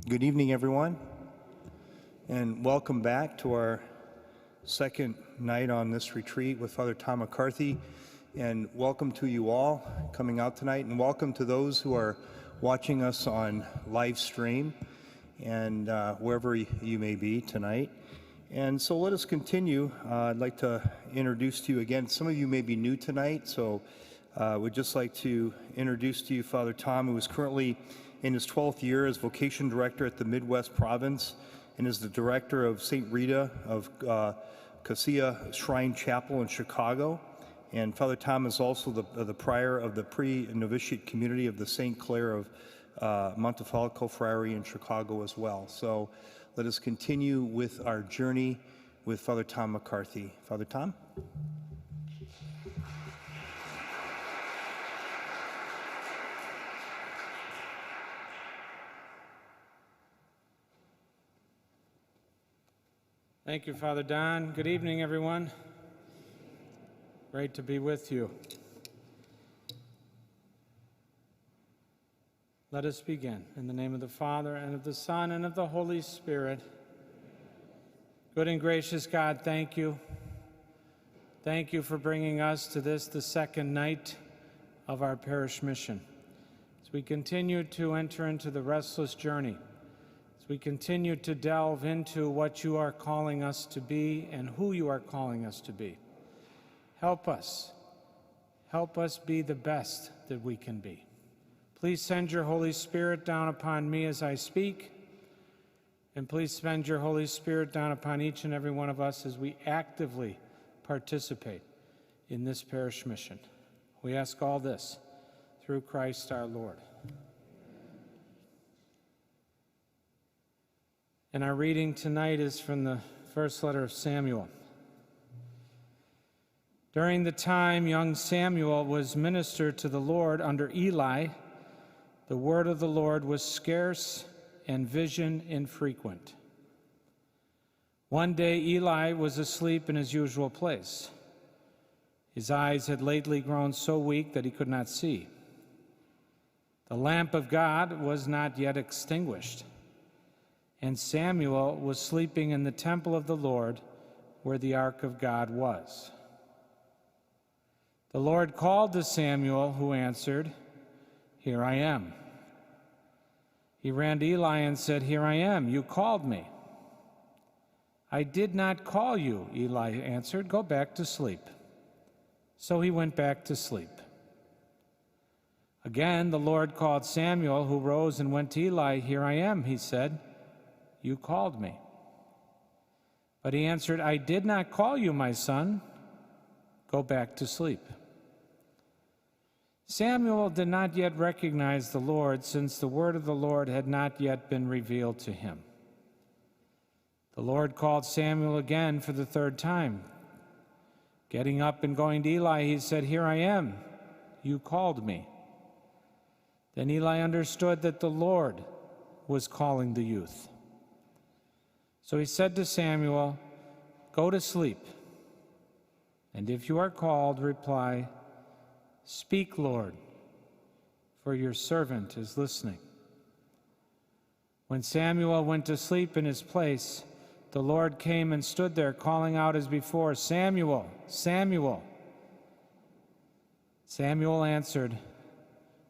Good evening, everyone, and welcome back to our second night on this retreat with Father Tom McCarthy. And welcome to you all coming out tonight, and welcome to those who are watching us on live stream and wherever you may be tonight. And so let us continue. I'd like to introduce to you again, some of you may be new tonight, so we'd just like to introduce to you Father Tom, who is currently in his 12th year as Vocation Director at the Midwest Province and is the Director of St. Rita of Cassia Shrine Chapel in Chicago. And Father Tom is also the Prior of the pre-novitiate community of the St. Clare of Montefalco Friary in Chicago as well. So let us continue with our journey with Father Tom McCarthy. Father Tom? Thank you, Father Don. Good evening, everyone. Great to be with you. Let us begin. In the name of the Father, and of the Son, and of the Holy Spirit. Good and gracious God, thank you. Thank you for bringing us to this, the second night of our parish mission. As we continue to enter into the restless journey, we continue to delve into what you are calling us to be and who you are calling us to be. Help us. Help us be the best that we can be. Please send your Holy Spirit down upon me as I speak, and please send your Holy Spirit down upon each and every one of us as we actively participate in this parish mission. We ask all this through Christ our Lord. And our reading tonight is from the first letter of Samuel. During the time young Samuel was minister to the Lord under Eli, the word of the Lord was scarce and vision infrequent. One day Eli was asleep in his usual place. His eyes had lately grown so weak that he could not see. The lamp of God was not yet extinguished, and Samuel was sleeping in the temple of the Lord where the ark of God was. The Lord called to Samuel, who answered, "Here I am." He ran to Eli and said, "Here I am, you called me." "I did not call you," Eli answered. "Go back to sleep." So he went back to sleep. Again, the Lord called Samuel, who rose and went to Eli. "Here I am," he said. "You called me." But he answered, "I did not call you, my son. Go back to sleep." Samuel did not yet recognize the Lord, since the word of the Lord had not yet been revealed to him. The Lord called Samuel again for the third time. Getting up and going to Eli, he said, "Here I am. You called me." Then Eli understood that the Lord was calling the youth. So he said to Samuel, "Go to sleep, and if you are called, reply, 'Speak, Lord, for your servant is listening.'" When Samuel went to sleep in his place, the Lord came and stood there, calling out as before, "Samuel, Samuel." Samuel answered,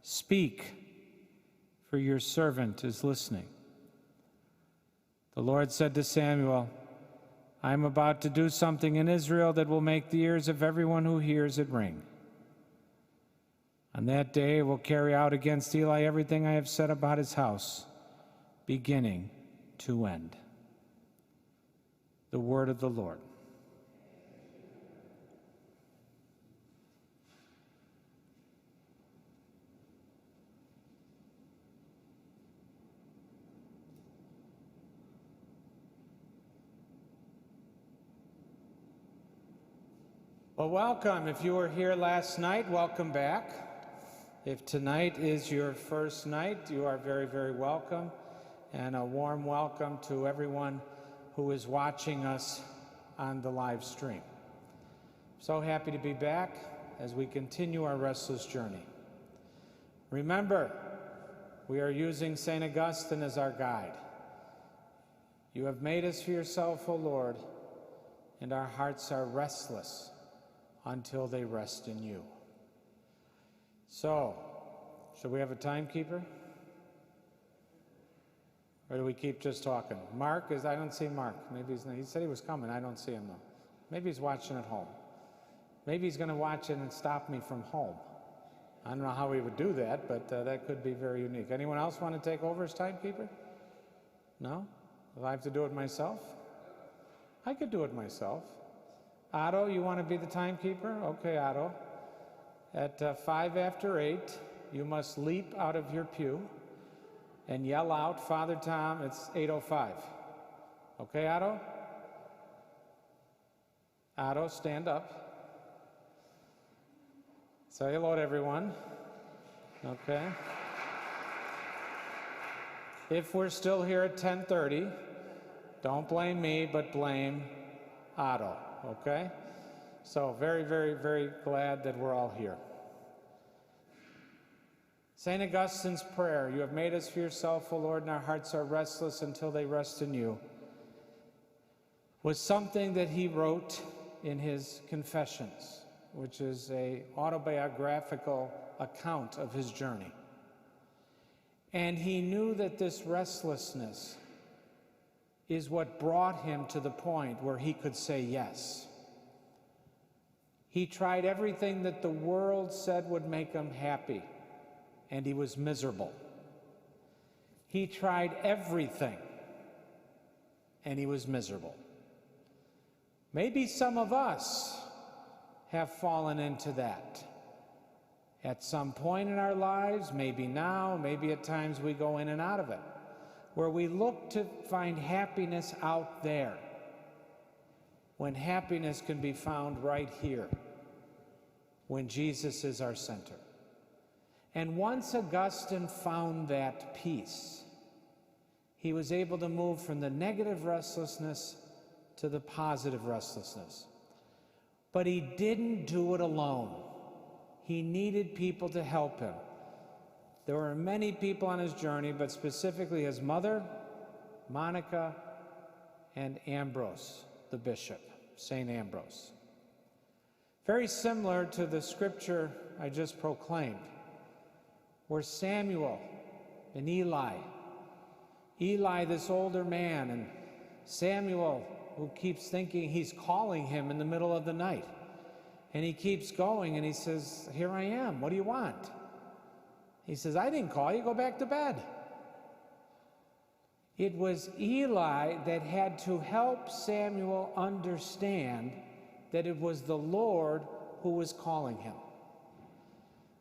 "Speak, for your servant is listening." The Lord said to Samuel, "I am about to do something in Israel that will make the ears of everyone who hears it ring. On that day I will carry out against Eli everything I have said about his house, beginning to end." The word of the Lord. Well, welcome. If you were here last night, welcome back. If tonight is your first night, you are very, very welcome. And a warm welcome to everyone who is watching us on the live stream. So happy to be back as we continue our restless journey. Remember, we are using St. Augustine as our guide. You have made us for yourself, O Lord, and our hearts are restless until they rest in you. So, should we have a timekeeper? Or do we keep just talking? Mark I don't see Mark. Maybe he said he was coming. I don't see him though. Maybe he's watching at home. Maybe he's going to watch it and stop me from home. I don't know how he would do that, but that could be very unique. Anyone else want to take over as timekeeper? No? Will I have to do it myself? I could do it myself. Otto, you want to be the timekeeper? Okay, Otto. At 5 after 8, you must leap out of your pew and yell out, Father Tom, it's 8:05. Okay, Otto? Otto, stand up. Say hello to everyone. Okay. If we're still here at 10:30, don't blame me, but blame Otto, okay? So very, very, very glad that we're all here. St. Augustine's prayer, you have made us for yourself, O Lord, and our hearts are restless until they rest in you, was something that he wrote in his Confessions, which is an autobiographical account of his journey. And he knew that this restlessness is what brought him to the point where he could say yes. He tried everything that the world said would make him happy, and he was miserable. He tried everything, and he was miserable. Maybe some of us have fallen into that. At some point in our lives, maybe now, maybe at times we go in and out of it, where we look to find happiness out there, when happiness can be found right here, when Jesus is our center. And once Augustine found that peace, he was able to move from the negative restlessness to the positive restlessness. But he didn't do it alone. He needed people to help him. There were many people on his journey, but specifically his mother, Monica, and Ambrose, the bishop, St. Ambrose. Very similar to the scripture I just proclaimed, where Samuel and Eli, this older man, and Samuel, who keeps thinking he's calling him in the middle of the night. And he keeps going and he says, here I am, what do you want? He says, I didn't call you, go back to bed. It was Eli that had to help Samuel understand that it was the Lord who was calling him.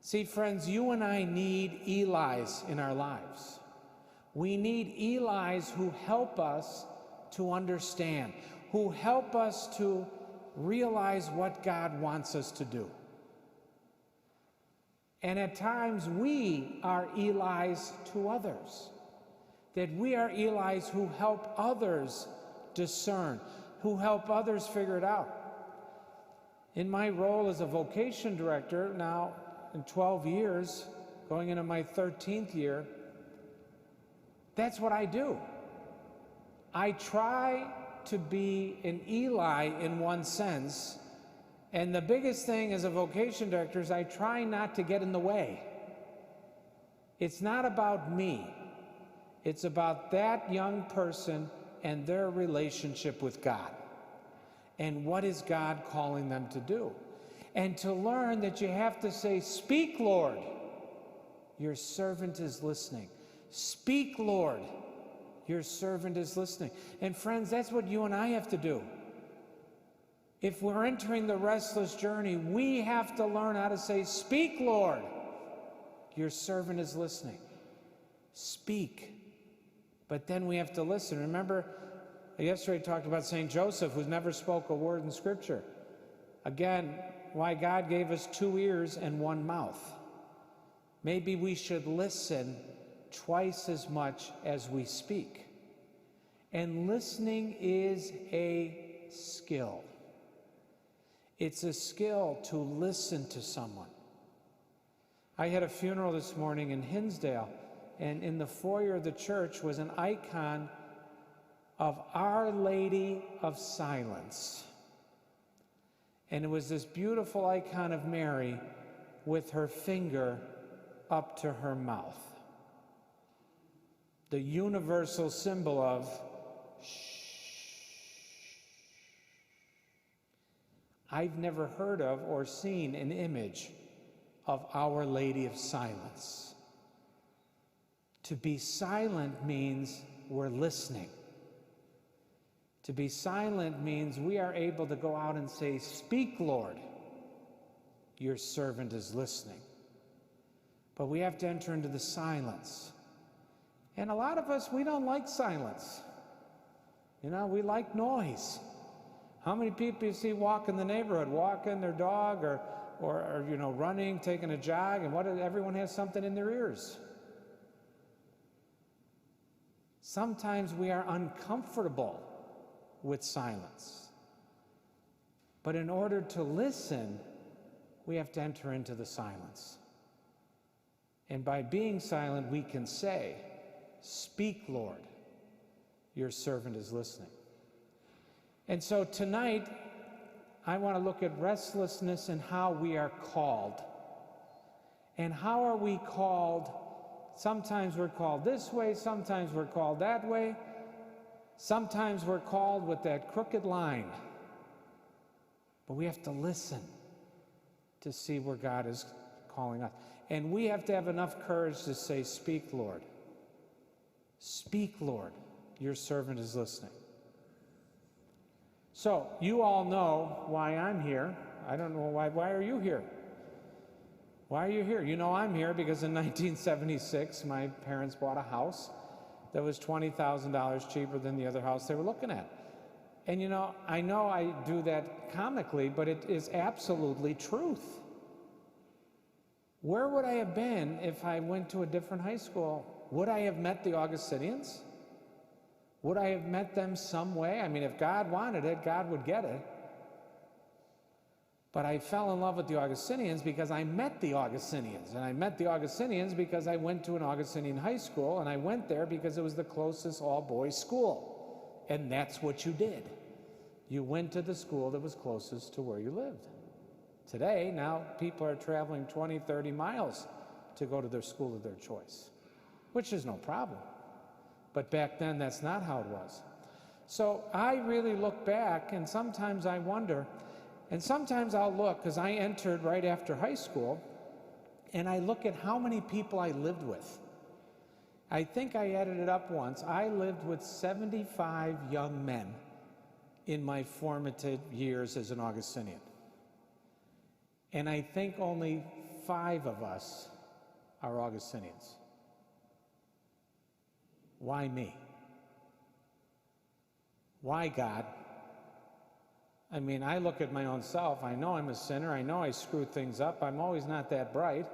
See, friends, you and I need Elis in our lives. We need Elis who help us to understand, who help us to realize what God wants us to do. And at times we are Elis to others, that we are Elis who help others discern, who help others figure it out. In my role as a vocation director, now in 12 years, going into my 13th year, that's what I do. I try to be an Eli in one sense, and the biggest thing as a vocation director is I try not to get in the way. It's not about me. It's about that young person and their relationship with God. And what is God calling them to do? And to learn that you have to say, speak, Lord. Your servant is listening. Speak, Lord. Your servant is listening. And friends, that's what you and I have to do. If we're entering the restless journey, we have to learn how to say, speak, Lord. Your servant is listening. Speak. But then we have to listen. Remember, yesterday I talked about St. Joseph, who never spoke a word in Scripture. Again, why God gave us 2 ears and 1 mouth. Maybe we should listen twice as much as we speak. And listening is a skill. It's a skill to listen to someone. I had a funeral this morning in Hinsdale, and in the foyer of the church was an icon of Our Lady of Silence. And it was this beautiful icon of Mary with her finger up to her mouth. The universal symbol of shh. I've never heard of or seen an image of Our Lady of Silence. To be silent means we're listening. To be silent means we are able to go out and say, "Speak, Lord, your servant is listening." But we have to enter into the silence. And a lot of us, we don't like silence. You know, we like noise. How many people you see walk in the neighborhood, walking their dog or you know, running, taking a jog, and everyone has something in their ears. Sometimes we are uncomfortable with silence. But in order to listen, we have to enter into the silence. And by being silent, we can say, "Speak, Lord, your servant is listening." And so tonight, I want to look at restlessness and how we are called. And how are we called? Sometimes we're called this way, sometimes we're called that way. Sometimes we're called with that crooked line. But we have to listen to see where God is calling us. And we have to have enough courage to say, "Speak, Lord. Speak, Lord. Your servant is listening." So, you all know why I'm here. I don't know why. Why are you here? Why are you here? You know I'm here because in 1976, my parents bought a house that was $20,000 cheaper than the other house they were looking at. And you know I do that comically, but it is absolutely truth. Where would I have been if I went to a different high school? Would I have met the Augustinians? Would I have met them some way? I mean, if God wanted it, God would get it. But I fell in love with the Augustinians because I met the Augustinians. And I met the Augustinians because I went to an Augustinian high school, and I went there because it was the closest all-boys school. And that's what you did. You went to the school that was closest to where you lived. Today, now people are traveling 20, 30 miles to go to their school of their choice, which is no problem. But back then, that's not how it was. So I really look back, and sometimes I wonder, and sometimes I'll look, because I entered right after high school, and I look at how many people I lived with. I think I added it up once. I lived with 75 young men in my formative years as an Augustinian. And I think only 5 of us are Augustinians. Why me? Why God? I mean, I look at my own self. I know I'm a sinner. I know I screw things up. I'm always not that bright.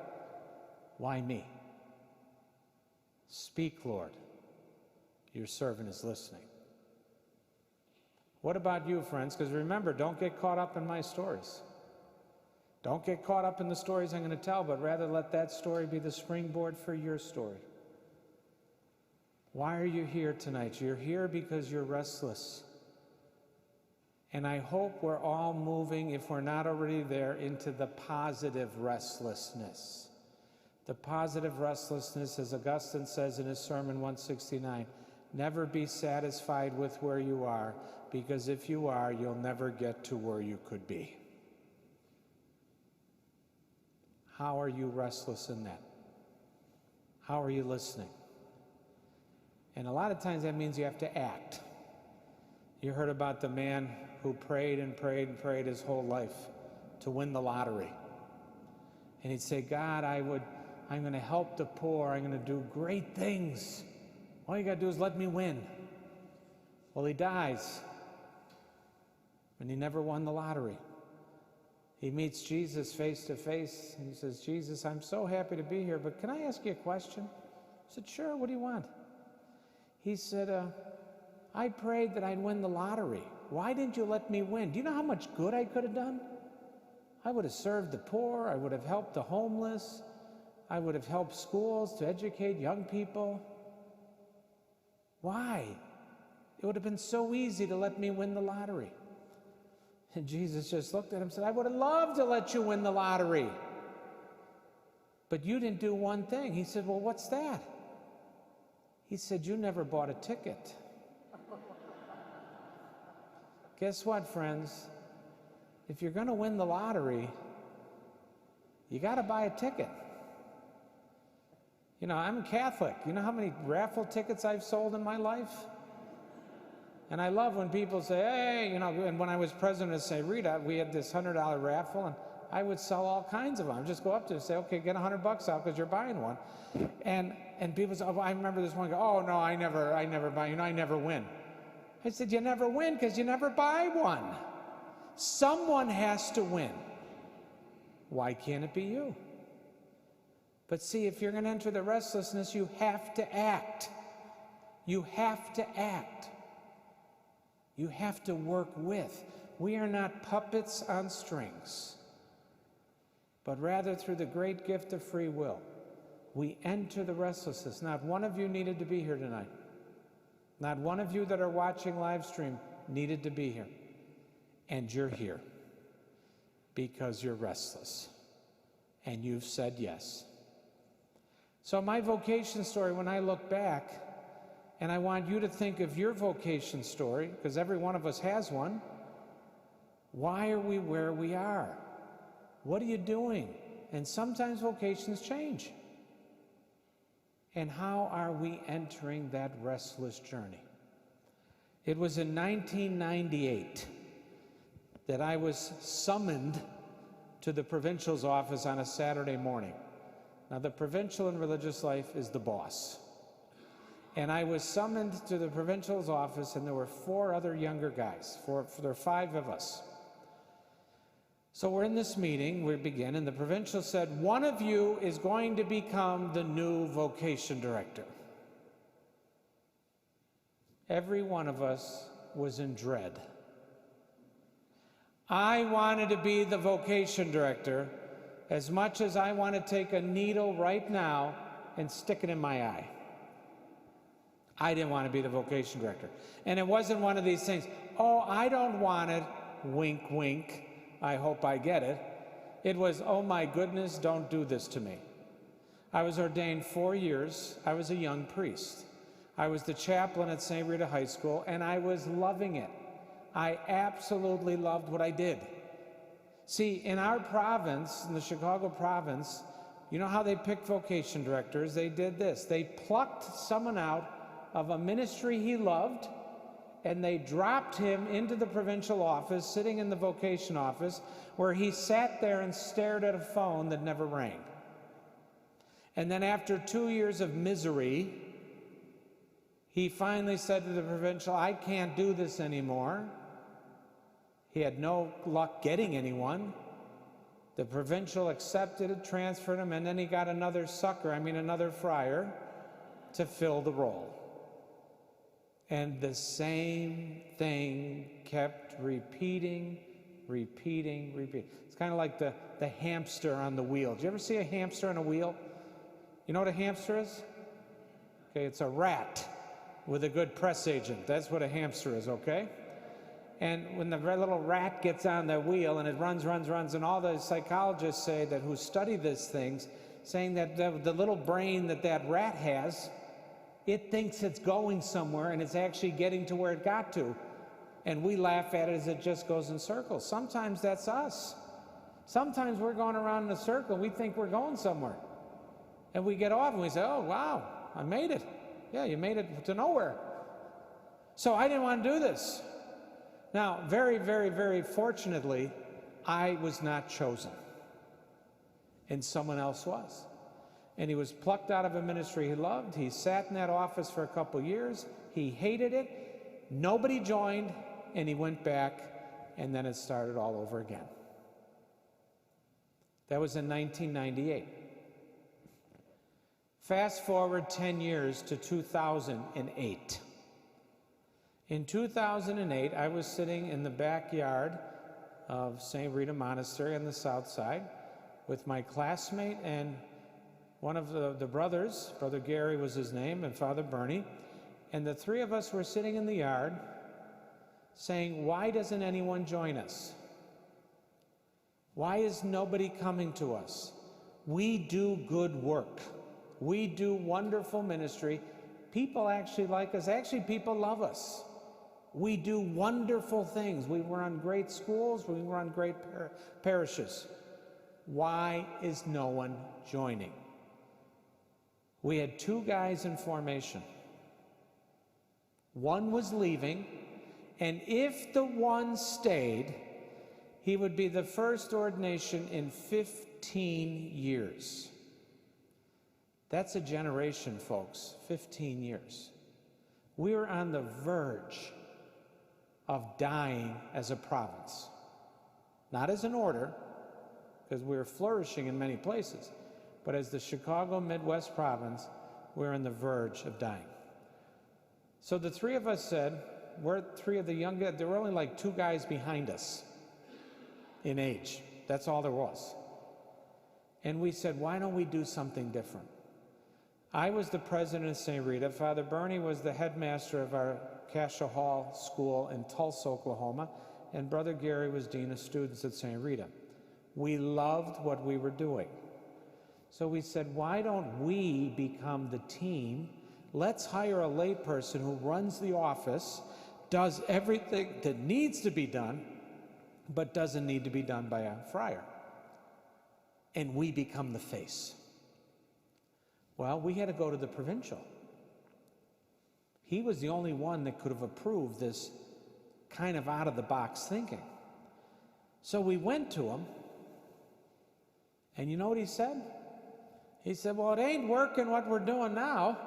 Why me? Speak, Lord. Your servant is listening. What about you, friends? Because remember, don't get caught up in my stories. Don't get caught up in the stories I'm going to tell, but rather let that story be the springboard for your story. Why are you here tonight? You're here because you're restless. And I hope we're all moving, if we're not already there, into the positive restlessness. The positive restlessness, as Augustine says in his Sermon 169, never be satisfied with where you are, because if you are, you'll never get to where you could be. How are you restless in that? How are you listening? And a lot of times that means you have to act. You heard about the man who prayed and prayed and prayed his whole life to win the lottery. And he'd say, "God, I'm going to help the poor. I'm going to do great things. All you got to do is let me win." Well, he dies. And he never won the lottery. He meets Jesus face to face, and he says, "Jesus, I'm so happy to be here, but can I ask you a question?" He said, "Sure, what do you want?" He said, "I prayed that I'd win the lottery. Why didn't you let me win? Do you know how much good I could have done? I would have served the poor. I would have helped the homeless. I would have helped schools to educate young people. Why? It would have been so easy to let me win the lottery. And Jesus just looked at him and said, I would have loved to let you win the lottery. But you didn't do one thing. He said, well, what's that? He said, you never bought a ticket. Guess what, friends? If you're going to win the lottery, you got to buy a ticket. You know, I'm Catholic. You know how many raffle tickets I've sold in my life? And I love when people say, hey, you know, and when I was president of St. Rita, we had this $100 raffle, and I would sell all kinds of them. I'd just go up to them and say, okay, get $100 out because you're buying one. And people say, oh, I remember this one go, oh, no, I never buy, you know, I never win. I said, you never win because you never buy one. Someone has to win. Why can't it be you? But see, if you're going to enter the restlessness, you have to act. You have to act. You have to work with. We are not puppets on strings, but rather through the great gift of free will, we enter the restlessness. Not one of you needed to be here tonight. Not one of you that are watching live stream needed to be here. And you're here because you're restless and you've said yes. So my vocation story, when I look back, and I want you to think of your vocation story, because every one of us has one. Why are we where we are? What are you doing? And sometimes vocations change. And how are we entering that restless journey? It was in 1998 that I was summoned to the provincial's office on a Saturday morning. Now, the provincial in religious life is the boss. And I was summoned to the provincial's office, and there were 4 other younger guys. There were 5 of us. So we're in this meeting, we begin, and the provincial said, one of you is going to become the new vocation director. Every one of us was in dread. I wanted to be the vocation director as much as I want to take a needle right now and stick it in my eye. I didn't want to be the vocation director. And it wasn't one of these things, oh, I don't want it, wink, wink, I hope I get it. It was, oh my goodness, don't do this to me. I was ordained 4 years. I was a young priest. I was the chaplain at St. Rita High School, and I was loving it. I absolutely loved what I did. See, in our province, in the Chicago province, you know how they pick vocation directors? They did this. They plucked someone out of a ministry he loved, and they dropped him into the provincial office, sitting in the vocation office, where he sat there and stared at a phone that never rang. And then after 2 years of misery, he finally said to the provincial, I can't do this anymore. He had no luck getting anyone. The provincial accepted it, transferred him, and then he got another another friar, to fill the role. And the same thing kept repeating. It's kind of like the hamster on the wheel. Did you ever see a hamster on a wheel? You know what a hamster is? Okay, it's a rat with a good press agent. That's what a hamster is, okay? And when the little rat gets on the wheel and it runs, and all the psychologists say that who study these things, saying that the little brain that rat has, it thinks it's going somewhere and it's actually getting to where it got to. And we laugh at it as it just goes in circles. Sometimes that's us. Sometimes we're going around in a circle and we think we're going somewhere. And we get off and we say, oh, wow, I made it. Yeah, you made it to nowhere. So I didn't want to do this. Now, very, very, very fortunately, I was not chosen. And someone else was. And he was plucked out of a ministry he loved. He sat in that office for a couple years. He hated it. Nobody joined, and he went back, and then it started all over again. That was in 1998. Fast forward 10 years to 2008. In 2008, I was sitting in the backyard of St. Rita Monastery on the south side with my classmate and one of the brothers. Brother Gary was his name, and Father Bernie. And the three of us were sitting in the yard saying, why doesn't anyone join us? Why is nobody coming to us? We do good work. We do wonderful ministry. People actually like us. Actually, people love us. We do wonderful things. We run great schools. We run great parishes. Why is no one joining? We had two guys in formation. One was leaving, and if the one stayed, he would be the first ordination in 15 years. That's a generation, folks, 15 years. We were on the verge of dying as a province. Not as an order, because we were flourishing in many places, but as the Chicago Midwest province, we're on the verge of dying. So the three of us said, we're three of the young guys, there were only like two guys behind us in age. That's all there was. And we said, why don't we do something different? I was the president of St. Rita. Father Bernie was the headmaster of our Cascia Hall School in Tulsa, Oklahoma, and Brother Gary was dean of students at St. Rita. We loved what we were doing. So we said, why don't we become the team? Let's hire a layperson who runs the office, does everything that needs to be done, but doesn't need to be done by a friar. And we become the face. Well, we had to go to the provincial. He was the only one that could have approved this kind of out-of-the-box thinking. So we went to him, and you know what he said? He said, well, it ain't working what we're doing now.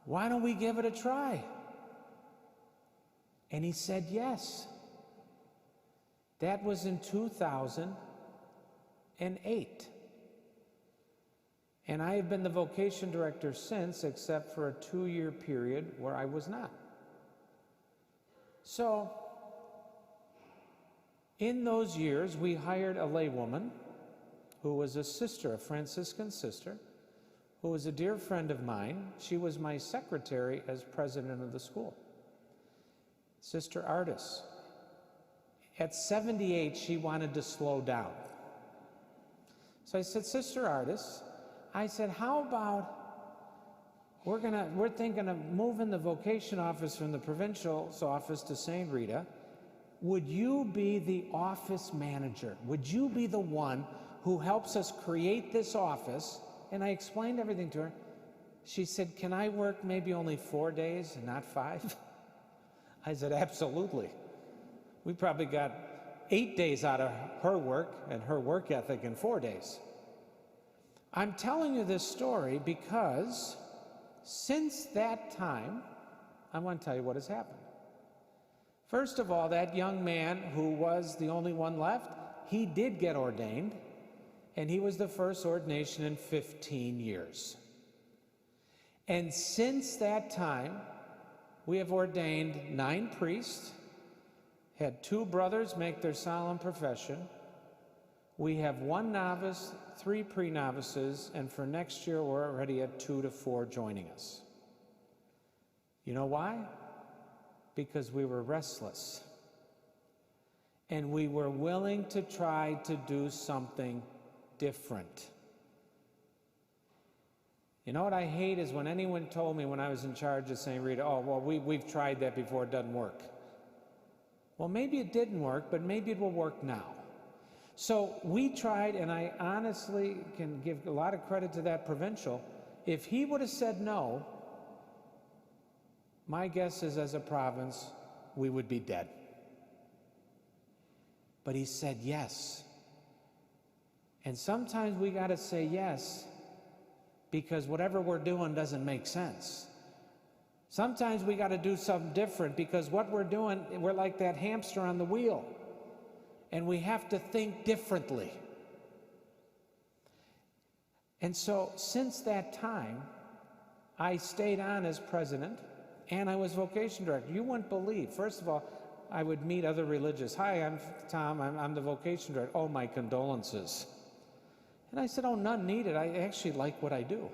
Why don't we give it a try? And he said yes. That was in 2008. And I have been the vocation director since, except for a 2-year period where I was not. So, in those years, we hired a laywoman who was a sister, a Franciscan sister, who was a dear friend of mine. She was my secretary as president of the school. Sister Artis. At 78, she wanted to slow down. So I said, Sister Artis, I said, how about we're thinking of moving the vocation office from the provincial's office to St. Rita. Would you be the office manager? Would you be the one who helps us create this office? And I explained everything to her. She said, can I work maybe only 4 days and not 5? I said, absolutely. We probably got 8 days out of her work and her work ethic in 4 days. I'm telling you this story because since that time, I want to tell you what has happened. First of all, that young man who was the only one left, he did get ordained, and he was the first ordination in 15 years. And since that time, we have ordained 9 priests, had 2 brothers make their solemn profession. We have 1 novice, 3 pre-novices, and for next year we're already at 2 to 4 joining us. You know why? Because we were restless. And we were willing to try to do something different. You know what I hate is when anyone told me when I was in charge of St. Rita, oh, well, we've tried that before, it doesn't work. Well, maybe it didn't work, but maybe it will work now. So we tried, and I honestly can give a lot of credit to that provincial. If he would have said no, my guess is as a province, we would be dead. But he said yes. And sometimes we got to say yes because whatever we're doing doesn't make sense. Sometimes we got to do something different because what we're doing, we're like that hamster on the wheel. And we have to think differently. And so since that time, I stayed on as president and I was vocation director. You wouldn't believe. First of all, I would meet other religious. Hi, I'm Tom. I'm the vocation director. Oh, my condolences. And I said, oh, none needed. I actually like what I do.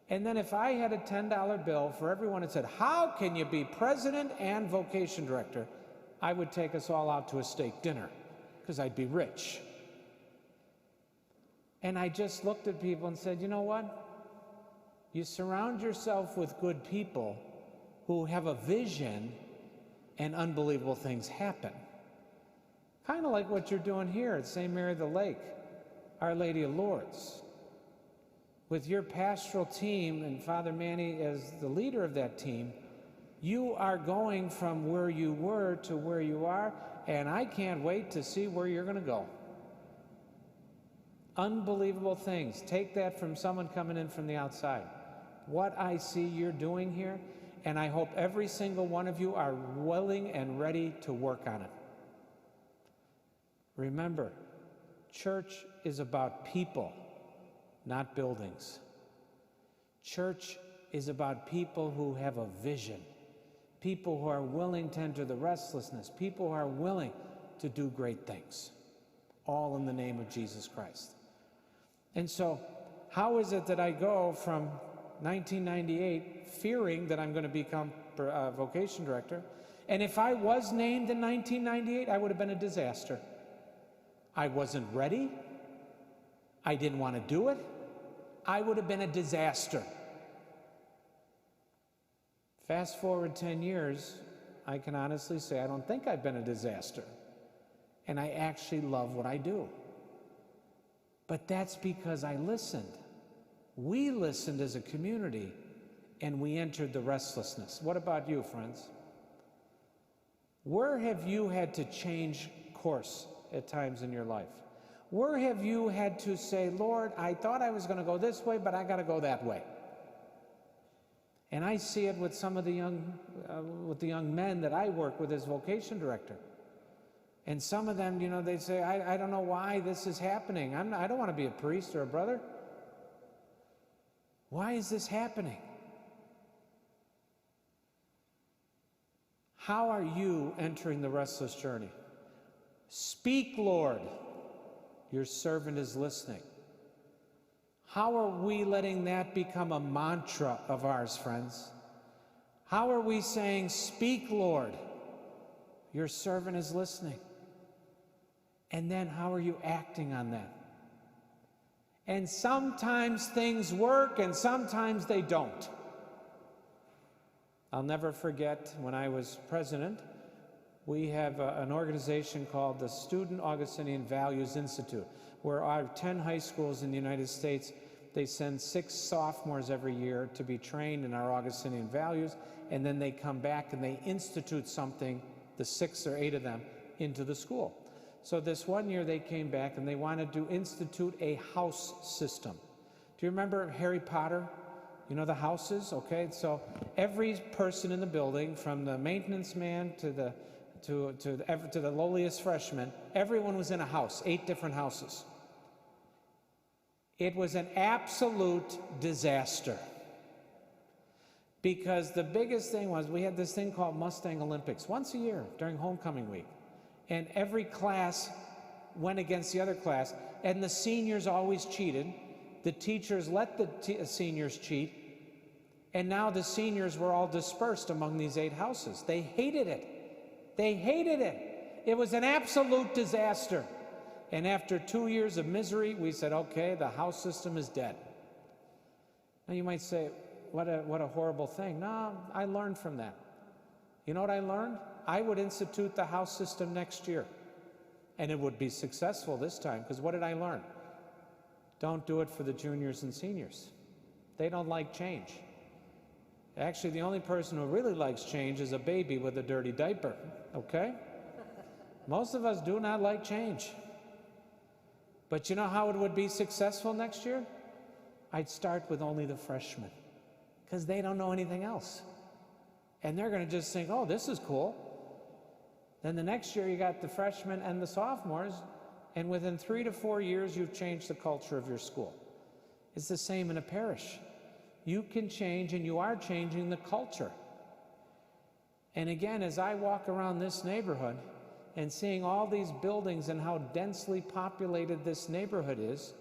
And then if I had a $10 bill for everyone that said, how can you be president and vocation director? I would take us all out to a steak dinner because I'd be rich. And I just looked at people and said, you know what? You surround yourself with good people who have a vision and unbelievable things happen. Kind of like what you're doing here at St. Mary of the Lake, Our Lady of Lourdes. With your pastoral team and Father Manny as the leader of that team, you are going from where you were to where you are, and I can't wait to see where you're going to go. Unbelievable things. Take that from someone coming in from the outside. What I see you're doing here, and I hope every single one of you are willing and ready to work on it. Remember, church is about people, not buildings. Church is about people who have a vision, people who are willing to enter the restlessness, people who are willing to do great things, all in the name of Jesus Christ. And so, how is it that I go from 1998 fearing that I'm going to become vocation director, and if I was named in 1998, I would have been a disaster. I wasn't ready. I didn't want to do it. I would have been a disaster. Fast forward 10 years, I can honestly say I don't think I've been a disaster. And I actually love what I do. But that's because I listened. We listened as a community, and we entered the restlessness. What about you, friends? Where have you had to change course at times in your life? Where have you had to say, Lord, I thought I was going to go this way, but I got to go that way? And I see it with some of the young men that I work with as vocation director. And some of them, they say, I don't know why this is happening. I don't want to be a priest or a brother. Why is this happening? How are you entering the restless journey? Speak, Lord. Your servant is listening. How are we letting that become a mantra of ours, friends? How are we saying, speak, Lord, your servant is listening? And then how are you acting on that? And sometimes things work and sometimes they don't. I'll never forget when I was president, we have an organization called the Student Augustinian Values Institute, where our 10 high schools in the United States, they send 6 sophomores every year to be trained in our Augustinian values, and then they come back and they institute something, the 6 or 8 of them, into the school. So this one year they came back and they wanted to institute a house system. Do you remember Harry Potter? You know the houses? Okay, so every person in the building, from the maintenance man to the lowliest freshman, everyone was in a house, 8 different houses. It was an absolute disaster. Because the biggest thing was we had this thing called Mustang Olympics once a year during homecoming week. And every class went against the other class, and the seniors always cheated. The teachers let the seniors cheat, and now the seniors were all dispersed among these 8 houses. They hated it. They hated it. It was an absolute disaster. And after 2 years of misery, we said, okay, the house system is dead. Now you might say, what a horrible thing. No, I learned from that. You know what I learned? I would institute the house system next year. And it would be successful this time, because what did I learn? Don't do it for the juniors and seniors. They don't like change. Actually, the only person who really likes change is a baby with a dirty diaper, okay? Most of us do not like change. But you know how it would be successful next year? I'd start with only the freshmen, because they don't know anything else. And they're going to just think, oh, this is cool. Then the next year you got the freshmen and the sophomores, and within 3 to 4 years you've changed the culture of your school. It's the same in a parish. You can change, and you are changing the culture. And again, as I walk around this neighborhood and seeing all these buildings and how densely populated this neighborhood is,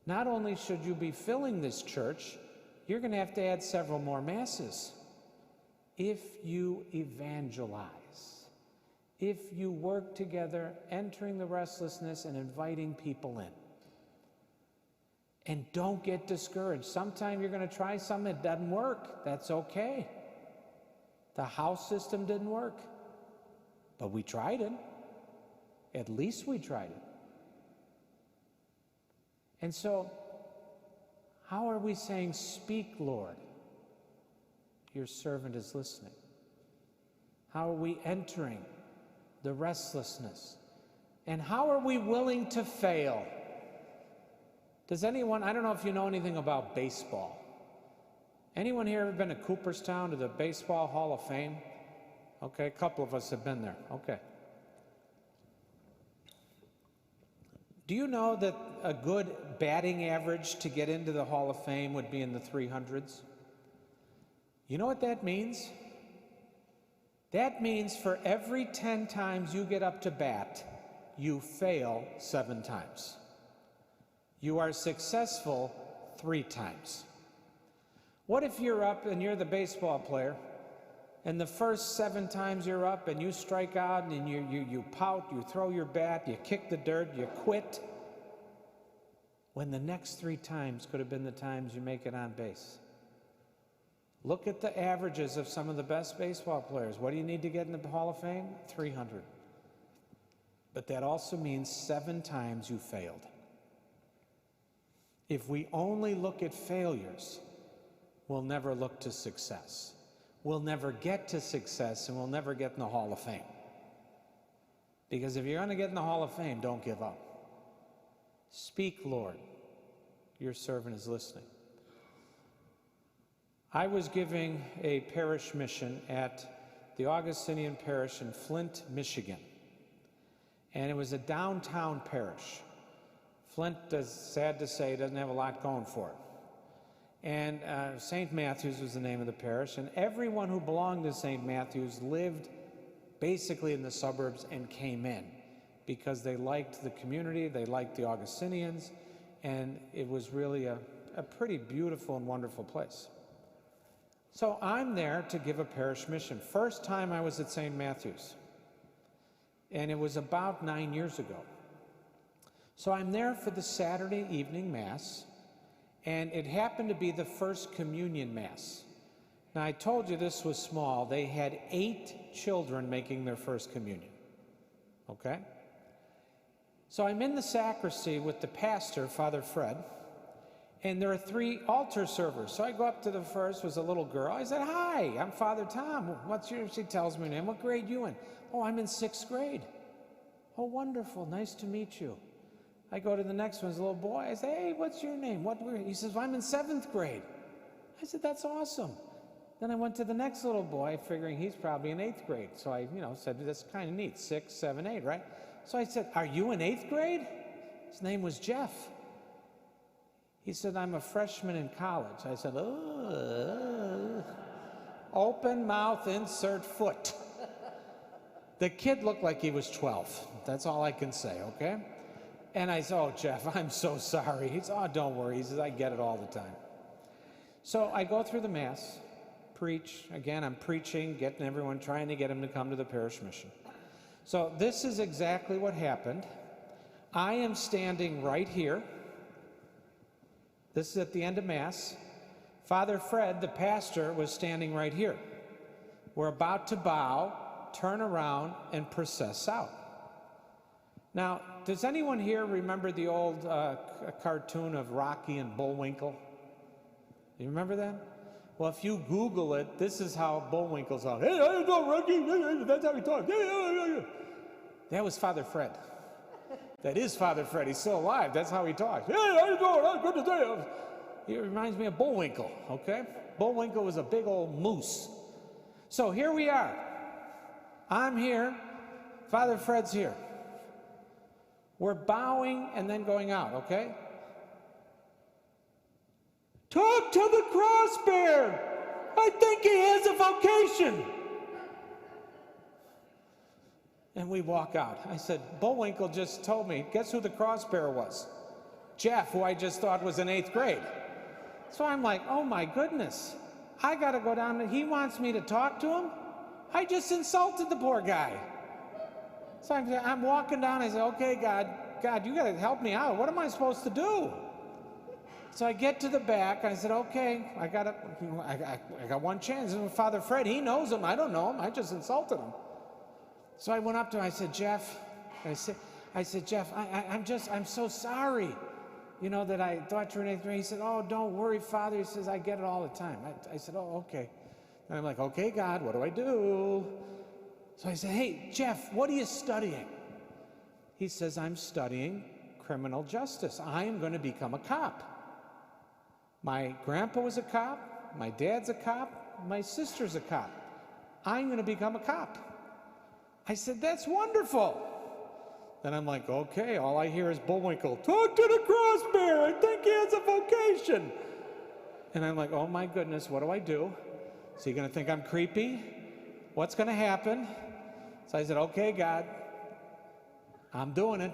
not only should you be filling this church, you're going to have to add several more masses. If you evangelize, if you work together, entering the restlessness and inviting people in. And don't get discouraged. Sometime you're going to try something that doesn't work. That's okay. The house system didn't work. But we tried it. At least we tried it. And so, how are we saying, "Speak, Lord, your servant is listening"? How are we entering the restlessness? And how are we willing to fail? Does anyone, I don't know if you know anything about baseball. Anyone here ever been to Cooperstown to the Baseball Hall of Fame? Okay, a couple of us have been there. Okay. Do you know that a good batting average to get into the Hall of Fame would be in the 300s? You know what that means? That means for every 10 times you get up to bat, you fail 7 times. You are successful 3 times. What if you're up and you're the baseball player, and the first 7 times you're up and you strike out and you pout, you throw your bat, you kick the dirt, you quit, when the next 3 times could have been the times you make it on base? Look at the averages of some of the best baseball players. What do you need to get in the Hall of Fame? 300. But that also means 7 times you failed. If we only look at failures, we'll never look to success. We'll never get to success, and we'll never get in the Hall of Fame. Because if you're going to get in the Hall of Fame, don't give up. Speak, Lord. Your servant is listening. I was giving a parish mission at the Augustinian parish in Flint, Michigan. And it was a downtown parish. Flint, sad to say, doesn't have a lot going for it. And St. Matthew's was the name of the parish, and everyone who belonged to St. Matthew's lived basically in the suburbs and came in because they liked the community, they liked the Augustinians, and it was really a pretty beautiful and wonderful place. So I'm there to give a parish mission. First time I was at St. Matthew's, and it was about 9 years ago. So I'm there for the Saturday evening Mass, and it happened to be the First Communion Mass. Now, I told you this was small. They had 8 children making their First Communion, okay? So I'm in the sacristy with the pastor, Father Fred, and there are 3 altar servers. So I go up to the first, was a little girl. I said, "Hi, I'm Father Tom. What's your," she tells me her name. "What grade you in?" "Oh, I'm in 6th grade." "Oh, wonderful. Nice to meet you." I go to the next one, it's a little boy. I say, "Hey, what's your name? What grade?" He says, "Well, I'm in 7th grade." I said, "That's awesome." Then I went to the next little boy, figuring he's probably in 8th grade. So I, said, "That's kind of neat, 6, 7, 8, right?" So I said, "Are you in 8th grade?" His name was Jeff. He said, "I'm a freshman in college." I said, "Oh, open mouth, insert foot." The kid looked like he was 12. That's all I can say, okay? And I said, "Oh, Jeff, I'm so sorry." He said, "Oh, don't worry." He says, "I get it all the time." So I go through the Mass, preach. Again, I'm preaching, getting everyone, trying to get them to come to the parish mission. So this is exactly what happened. I am standing right here. This is at the end of Mass. Father Fred, the pastor, was standing right here. We're about to bow, turn around, and process out. Now, does anyone here remember the old cartoon of Rocky and Bullwinkle? Do you remember that? Well, if you Google it, this is how Bullwinkle talks. "Hey, how you doing, Rocky?" That's how he talks. "Yeah." That was Father Fred. That is Father Fred. He's still alive. That's how he talks. "Hey, how you doing? Oh, good to see you." It reminds me of Bullwinkle, okay? Bullwinkle was a big old moose. So here we are. I'm here. Father Fred's here. We're bowing and then going out, okay? "Talk to the cross bearer. I think he has a vocation." And we walk out. I said, "Bullwinkle just told me, guess who the cross bearer was? Jeff, who I just thought was in 8th grade." So I'm like, oh my goodness, I got to go down and he wants me to talk to him? I just insulted the poor guy. So I'm walking down, I said, okay, God, you got to help me out. What am I supposed to do? So I get to the back, and I said, okay, I got one chance. And Father Fred, he knows him. I don't know him. I just insulted him. So I went up to him. I said, Jeff, Jeff, I'm so sorry, that I thought you were an eighth grader. He said, oh, don't worry, Father. He says, I get it all the time. I said, oh, okay. And I'm like, okay, God, what do I do? So I said, hey, Jeff, what are you studying? He says, I'm studying criminal justice. I am going to become a cop. My grandpa was a cop, my dad's a cop, my sister's a cop. I'm going to become a cop. I said, that's wonderful. Then I'm like, okay, all I hear is Bullwinkle, talk to the cross-bearer, I think he has a vocation. And I'm like, oh my goodness, what do I do? Is he going to think I'm creepy? What's going to happen? So I said, okay, God, I'm doing it.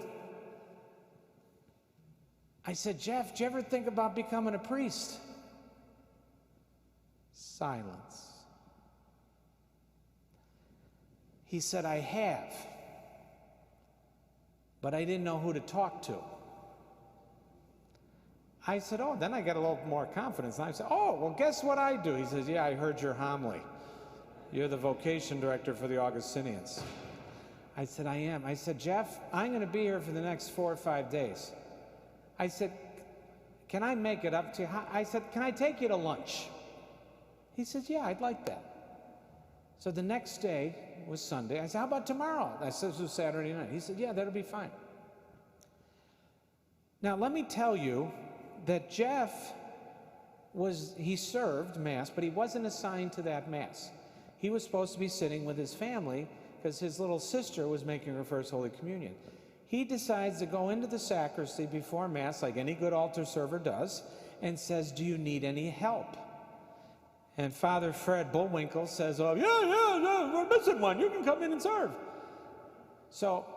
I said, Jeff, did you ever think about becoming a priest? Silence. He said, I have, but I didn't know who to talk to. I said, oh, then I got a little more confidence. And I said, oh, well, guess what I do? He says, yeah, I heard your homily. You're the vocation director for the Augustinians. I said, I am. I said, Jeff, I'm going to be here for the next 4 or 5 days. I said, can I make it up to you? I said, can I take you to lunch? He says, yeah, I'd like that. So the next day was Sunday. I said, how about tomorrow? I said, this was Saturday night. He said, yeah, that'll be fine. Now, let me tell you that Jeff he served Mass, but he wasn't assigned to that Mass. He was supposed to be sitting with his family because his little sister was making her first Holy Communion. He decides to go into the sacristy before Mass, like any good altar server does, and says, do you need any help? And Father Fred Bullwinkle says, oh, yeah, we're missing one. You can come in and serve. So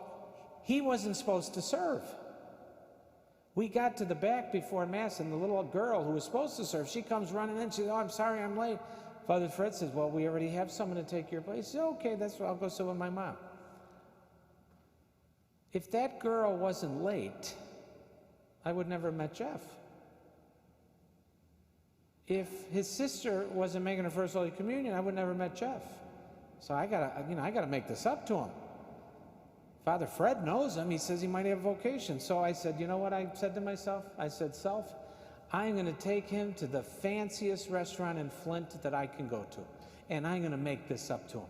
he wasn't supposed to serve. We got to the back before Mass, and the little girl who was supposed to serve, she comes running in. She says, oh, I'm sorry, I'm late. Father Fred says, well, we already have someone to take your place. He said, okay, that's what I'll go sit with my mom. If that girl wasn't late, I would never have met Jeff. If his sister wasn't making her first Holy Communion, I would never have met Jeff. So I gotta make this up to him. Father Fred knows him. He says he might have a vocation. So I said, you know what I said to myself? I said, self, I'm going to take him to the fanciest restaurant in Flint that I can go to, and I'm going to make this up to him.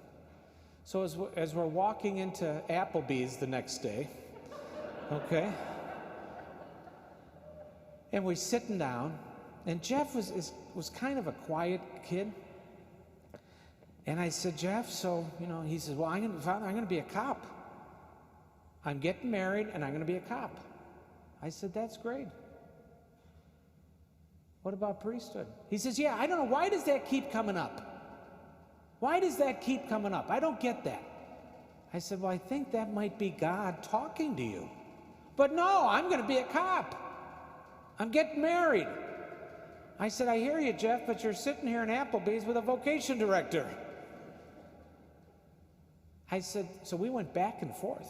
So as we're walking into Applebee's the next day, okay, and we're sitting down, and Jeff was kind of a quiet kid, and I said, Jeff, so, he says, well, Father, I'm going to be a cop. I'm getting married, and I'm going to be a cop. I said, that's great. What about priesthood? He says, yeah, I don't know. Why does that keep coming up? Why does that keep coming up? I don't get that. I said, well, I think that might be God talking to you. But no, I'm going to be a cop. I'm getting married. I said, I hear you, Jeff, but you're sitting here in Applebee's with a vocation director. I said, so we went back and forth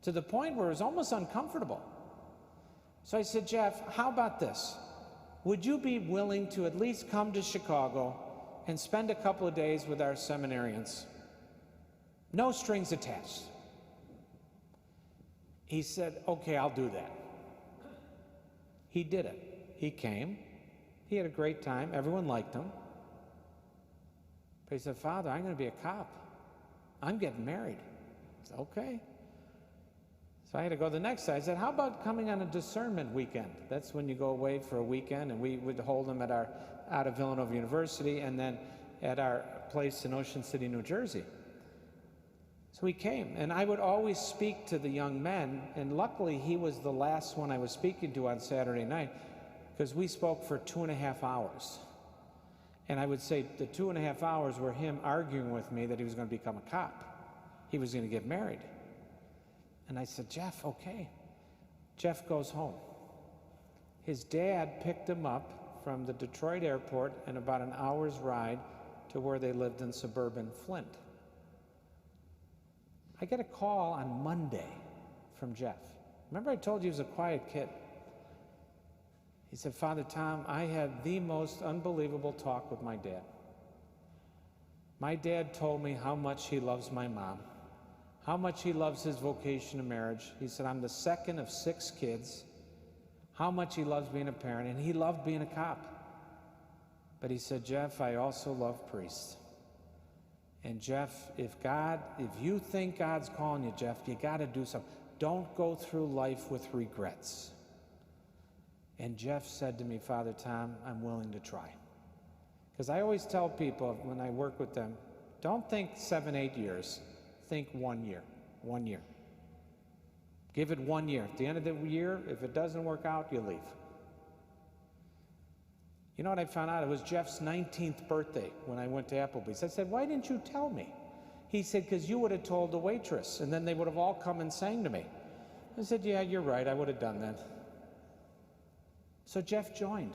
to the point where it was almost uncomfortable. So I said, Jeff, how about this? Would you be willing to at least come to Chicago and spend a couple of days with our seminarians? No strings attached. He said, okay, I'll do that. He did it. He came. He had a great time. Everyone liked him. But he said, Father, I'm going to be a cop. I'm getting married. I said, okay. So I had to go the next day. I said, how about coming on a discernment weekend? That's when you go away for a weekend, and we would hold them out of Villanova University and then at our place in Ocean City, New Jersey. So he came, and I would always speak to the young men, and luckily he was the last one I was speaking to on Saturday night, because we spoke for 2.5 hours. And I would say the 2.5 hours were him arguing with me that he was going to become a cop. He was going to get married. And I said, Jeff, okay. Jeff goes home. His dad picked him up from the Detroit airport and about an hour's ride to where they lived in suburban Flint. I get a call on Monday from Jeff. Remember I told you he was a quiet kid? He said, Father Tom, I had the most unbelievable talk with my dad. My dad told me how much he loves my mom, how much he loves his vocation of marriage. He said, I'm the second of 6 kids, how much he loves being a parent, and he loved being a cop. But he said, Jeff, I also love priests. And Jeff, if you think God's calling you, Jeff, you got to do something. Don't go through life with regrets. And Jeff said to me, Father Tom, I'm willing to try. Because I always tell people when I work with them, don't think 7, 8 years. Think 1 year. 1 year. Give it 1 year. At the end of the year, if it doesn't work out, you leave. You know what I found out? It was Jeff's 19th birthday when I went to Applebee's. I said, why didn't you tell me? He said, because you would have told the waitress, and then they would have all come and sang to me. I said, yeah, you're right. I would have done that. So Jeff joined.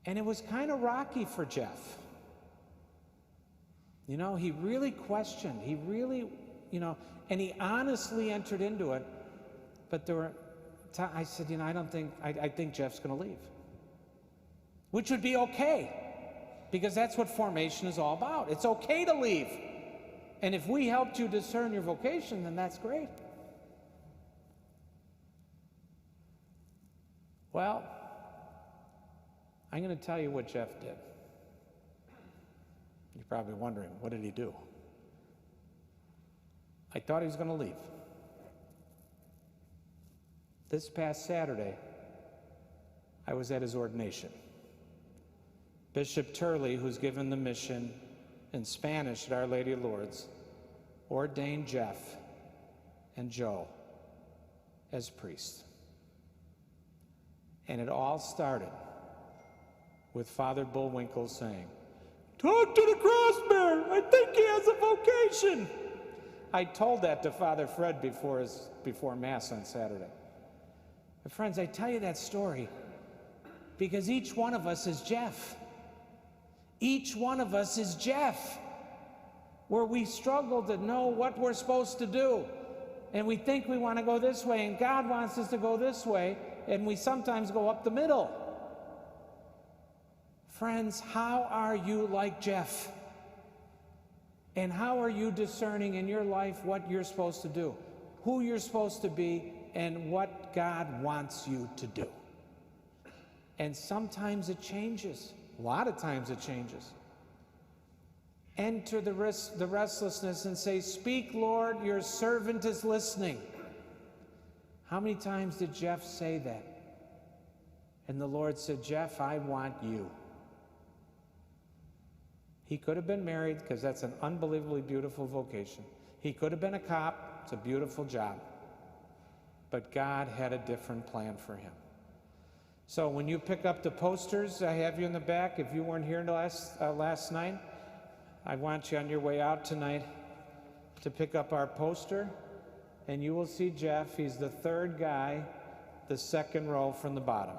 And it was kind of rocky for Jeff. You know, he really questioned. He really, and he honestly entered into it. But I said, I think Jeff's going to leave. Which would be okay, because that's what formation is all about. It's okay to leave. And if we helped you discern your vocation, then that's great. Well, I'm going to tell you what Jeff did. You're probably wondering, what did he do? I thought he was going to leave. This past Saturday, I was at his ordination. Bishop Turley, who's given the mission in Spanish at Our Lady of Lourdes, ordained Jeff and Joe as priests. And it all started with Father Bullwinkle saying, talk to the cross-bearer. I think he has a vocation. I told that to Father Fred before Mass on Saturday. But friends, I tell you that story because each one of us is Jeff. Each one of us is Jeff, where we struggle to know what we're supposed to do. And we think we want to go this way, and God wants us to go this way, and we sometimes go up the middle. Friends, how are you like Jeff? And how are you discerning in your life what you're supposed to do, who you're supposed to be, and what God wants you to do? And sometimes it changes. A lot of times it changes. Enter the restlessness and say, speak, Lord, your servant is listening. How many times did Jeff say that? And the Lord said, Jeff, I want you. He could have been married, because that's an unbelievably beautiful vocation. He could have been a cop. It's a beautiful job. But God had a different plan for him. So when you pick up the posters, I have you in the back. If you weren't here last night, I want you on your way out tonight to pick up our poster, and you will see Jeff. He's the third guy, the second row from the bottom.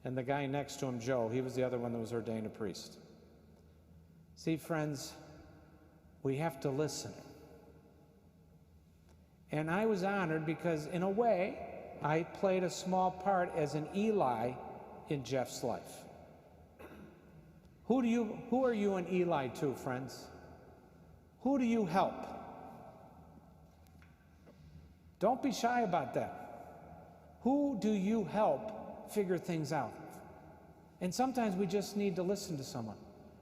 And the guy next to him, Joe, he was the other one that was ordained a priest. See, friends, we have to listen. And I was honored because, in a way, I played a small part as an Eli in Jeff's life. Who are you an Eli to, friends? Who do you help? Don't be shy about that. Who do you help figure things out? And sometimes we just need to listen to someone,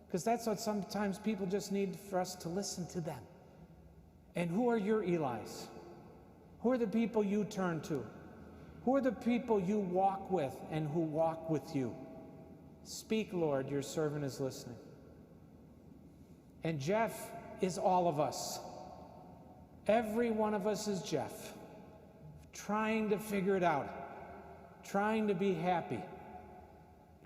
because that's what sometimes people just need for us to listen to them. And who are your Elis? Who are the people you turn to? Who are the people you walk with and who walk with you? Speak, Lord, your servant is listening. And Jeff is all of us. Every one of us is Jeff, trying to figure it out, trying to be happy.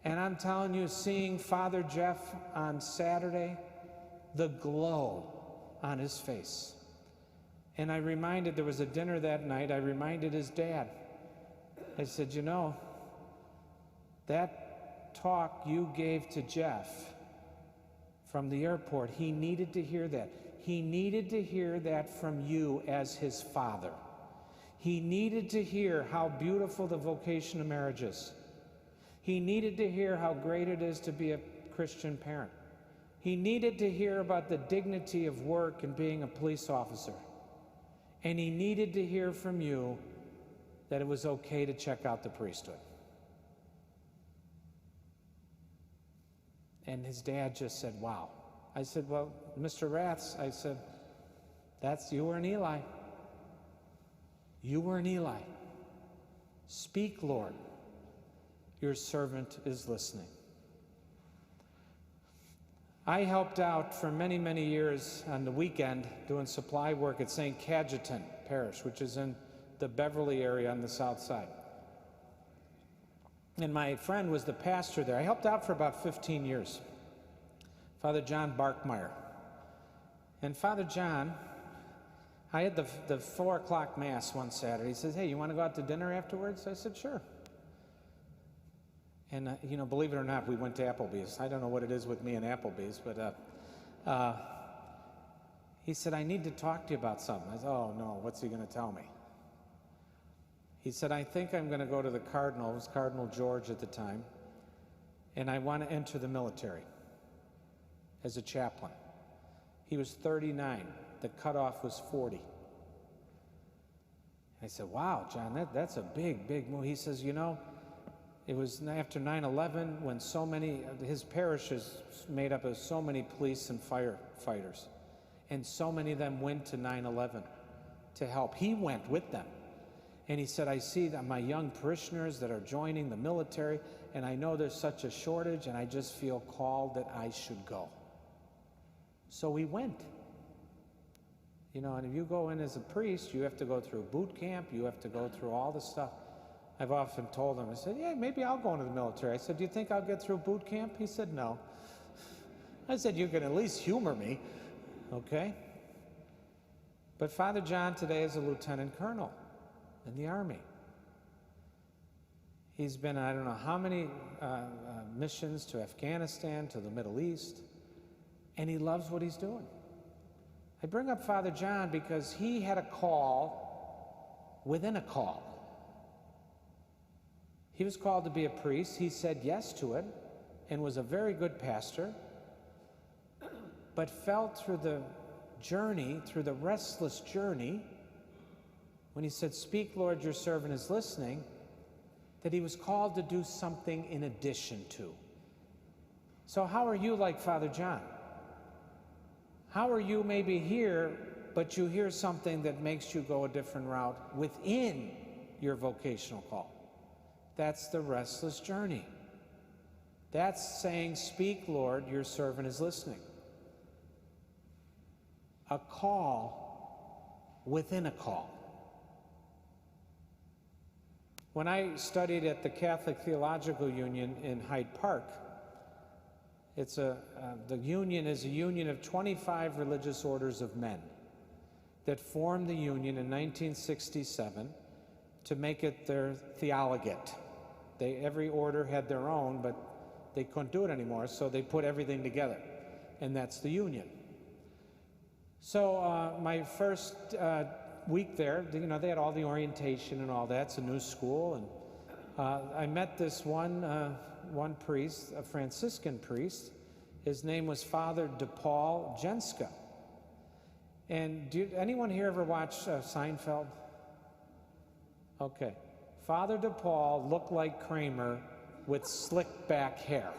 And I'm telling you, seeing Father Jeff on Saturday, the glow on his face. And I reminded, there was a dinner that night, I reminded his dad. I said, you know, That talk you gave to Jeff from the airport, he needed to hear that. He needed to hear that from you as his father. He needed to hear how beautiful the vocation of marriage is. He needed to hear how great it is to be a Christian parent. He needed to hear about the dignity of work and being a police officer. And he needed to hear from you that it was okay to check out the priesthood. And his dad just said, wow. I said, well, Mr. Raths, I said, you were an Eli. You were an Eli. Speak, Lord. Your servant is listening. I helped out for many, many years on the weekend doing supply work at St. Cajetan Parish, which is in the Beverly area on the south side. And my friend was the pastor there. I helped out for about 15 years. Father John Barkmeyer. And Father John, I had the 4 o'clock Mass one Saturday. He says, hey, you want to go out to dinner afterwards? I said, sure. And, believe it or not, we went to Applebee's. I don't know what it is with me and Applebee's, but he said, I need to talk to you about something. I said, oh, no, what's he going to tell me? He said, I think I'm going to go to the Cardinal. It was Cardinal George at the time. And I want to enter the military as a chaplain. He was 39. The cutoff was 40. I said, wow, John, that's a big, big move. He says, it was after 9/11 when so many, his parish is made up of so many police and firefighters. And so many of them went to 9/11 to help. He went with them. And he said, I see that my young parishioners that are joining the military, and I know there's such a shortage, and I just feel called that I should go. So we went. And if you go in as a priest, you have to go through boot camp, you have to go through all the stuff. I've often told him, I said, yeah, maybe I'll go into the military. I said, do you think I'll get through boot camp? He said, no. I said, you can at least humor me, okay? But Father John today is a lieutenant colonel in the Army. He's been, I don't know how many missions to Afghanistan, to the Middle East, and he loves what he's doing. I bring up Father John because he had a call within a call. He was called to be a priest. He said yes to it and was a very good pastor, but felt through the journey, through the restless journey, when he said, speak, Lord, your servant is listening, that he was called to do something in addition to. So how are you like Father John? How are you maybe here, but you hear something that makes you go a different route within your vocational call? That's the restless journey. That's saying, speak, Lord, your servant is listening. A call within a call. When I studied at the Catholic Theological Union in Hyde Park, the union is a union of 25 religious orders of men that formed the union in 1967 to make it their theologate. Every order had their own, but they couldn't do it anymore, so they put everything together, and that's the union. So my first week there, they had all the orientation and all that. It's a new school, and I met this one priest, a Franciscan priest. His name was Father DePaul Jenska. And anyone here ever watch Seinfeld? Okay. Father DePaul looked like Kramer with slick back hair.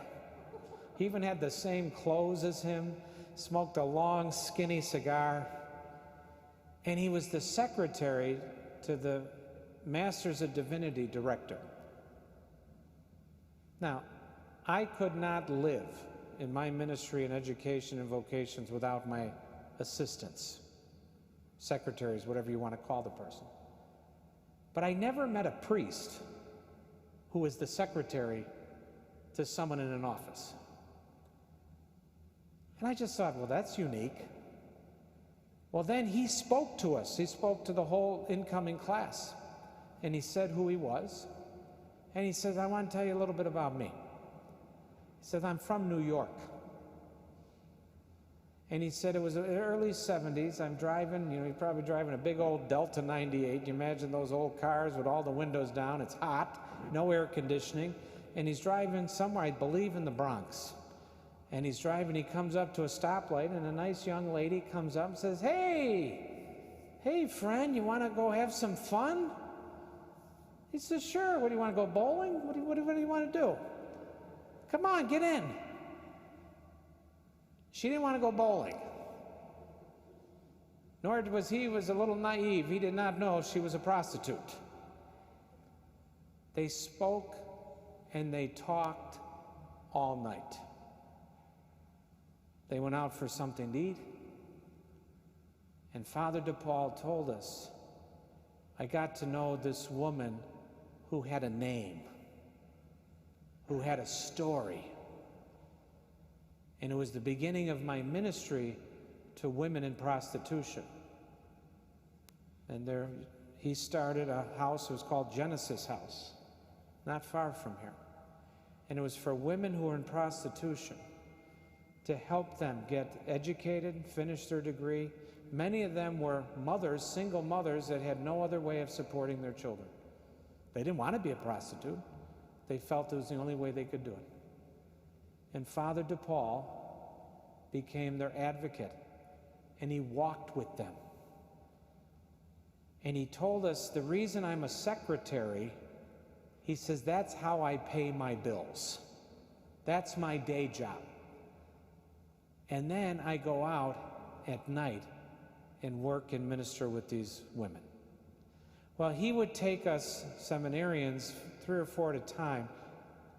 He even had the same clothes as him, smoked a long, skinny cigar, and he was the secretary to the Masters of Divinity director. Now, I could not live in my ministry and education and vocations without my assistants, secretaries, whatever you want to call the person. But I never met a priest who was the secretary to someone in an office. And I just thought, well, that's unique. Well, then he spoke to us. He spoke to the whole incoming class. And he said who he was. And he says, I want to tell you a little bit about me. He said, I'm from New York. And he said, it was the early 70s. I'm driving, he's probably driving a big old Delta 98. You imagine those old cars with all the windows down. It's hot, no air conditioning. And he's driving somewhere, I believe, in the Bronx. And he's driving, he comes up to a stoplight, and a nice young lady comes up and says, hey, friend, you want to go have some fun? He says, sure. What, do you want to go bowling? What do you want to do? Come on, get in. She didn't want to go bowling. Nor was he a little naive. He did not know she was a prostitute. They spoke and they talked all night. They went out for something to eat. And Father DePaul told us, I got to know this woman who had a name, who had a story. And it was the beginning of my ministry to women in prostitution. And he started a house, it was called Genesis House, not far from here. And it was for women who were in prostitution, to help them get educated, finish their degree. Many of them were mothers, single mothers, that had no other way of supporting their children. They didn't want to be a prostitute. They felt it was the only way they could do it. And Father DePaul became their advocate, and he walked with them. And he told us, the reason I'm a secretary, he says, that's how I pay my bills. That's my day job. And then I go out at night and work and minister with these women. Well, he would take us seminarians, 3 or 4 at a time,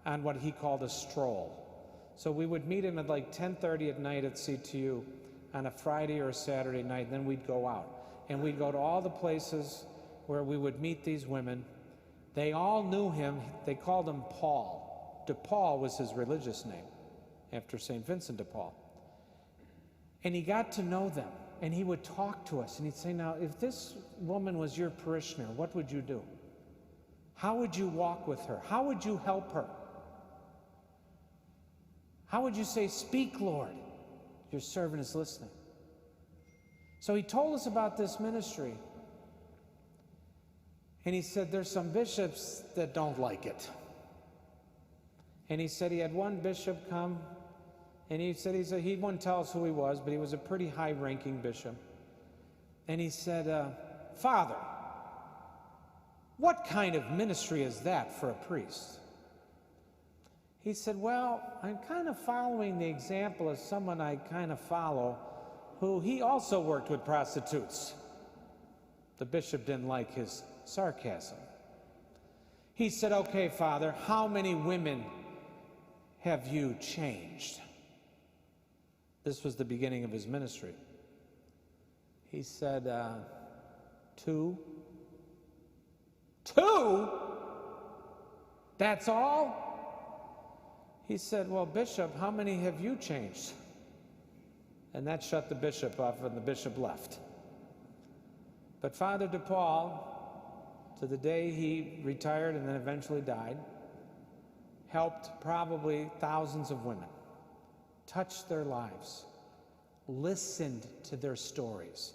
on what he called a stroll. So we would meet him at like 10:30 at night at CTU on a Friday or a Saturday night, and then we'd go out. And we'd go to all the places where we would meet these women. They all knew him. They called him Paul. DePaul was his religious name, after St. Vincent de Paul. And he got to know them, and he would talk to us, and he'd say, now, if this woman was your parishioner, what would you do? How would you walk with her? How would you help her? How would you say, speak, Lord? Your servant is listening. So he told us about this ministry, and he said, there's some bishops that don't like it. And he said he had one bishop come, and he said he wouldn't tell us who he was, but he was a pretty high-ranking bishop. And he said, Father, what kind of ministry is that for a priest? He said, well, I'm kind of following the example of someone I kind of follow, who he also worked with prostitutes. The bishop didn't like his sarcasm. He said, okay, Father, how many women have you changed? This was the beginning of his ministry. He said, 2. 2? That's all? He said, well, Bishop, how many have you changed? And that shut the bishop off, and the bishop left. But Father DePaul, to the day he retired and then eventually died, helped probably thousands of women, touched their lives, listened to their stories,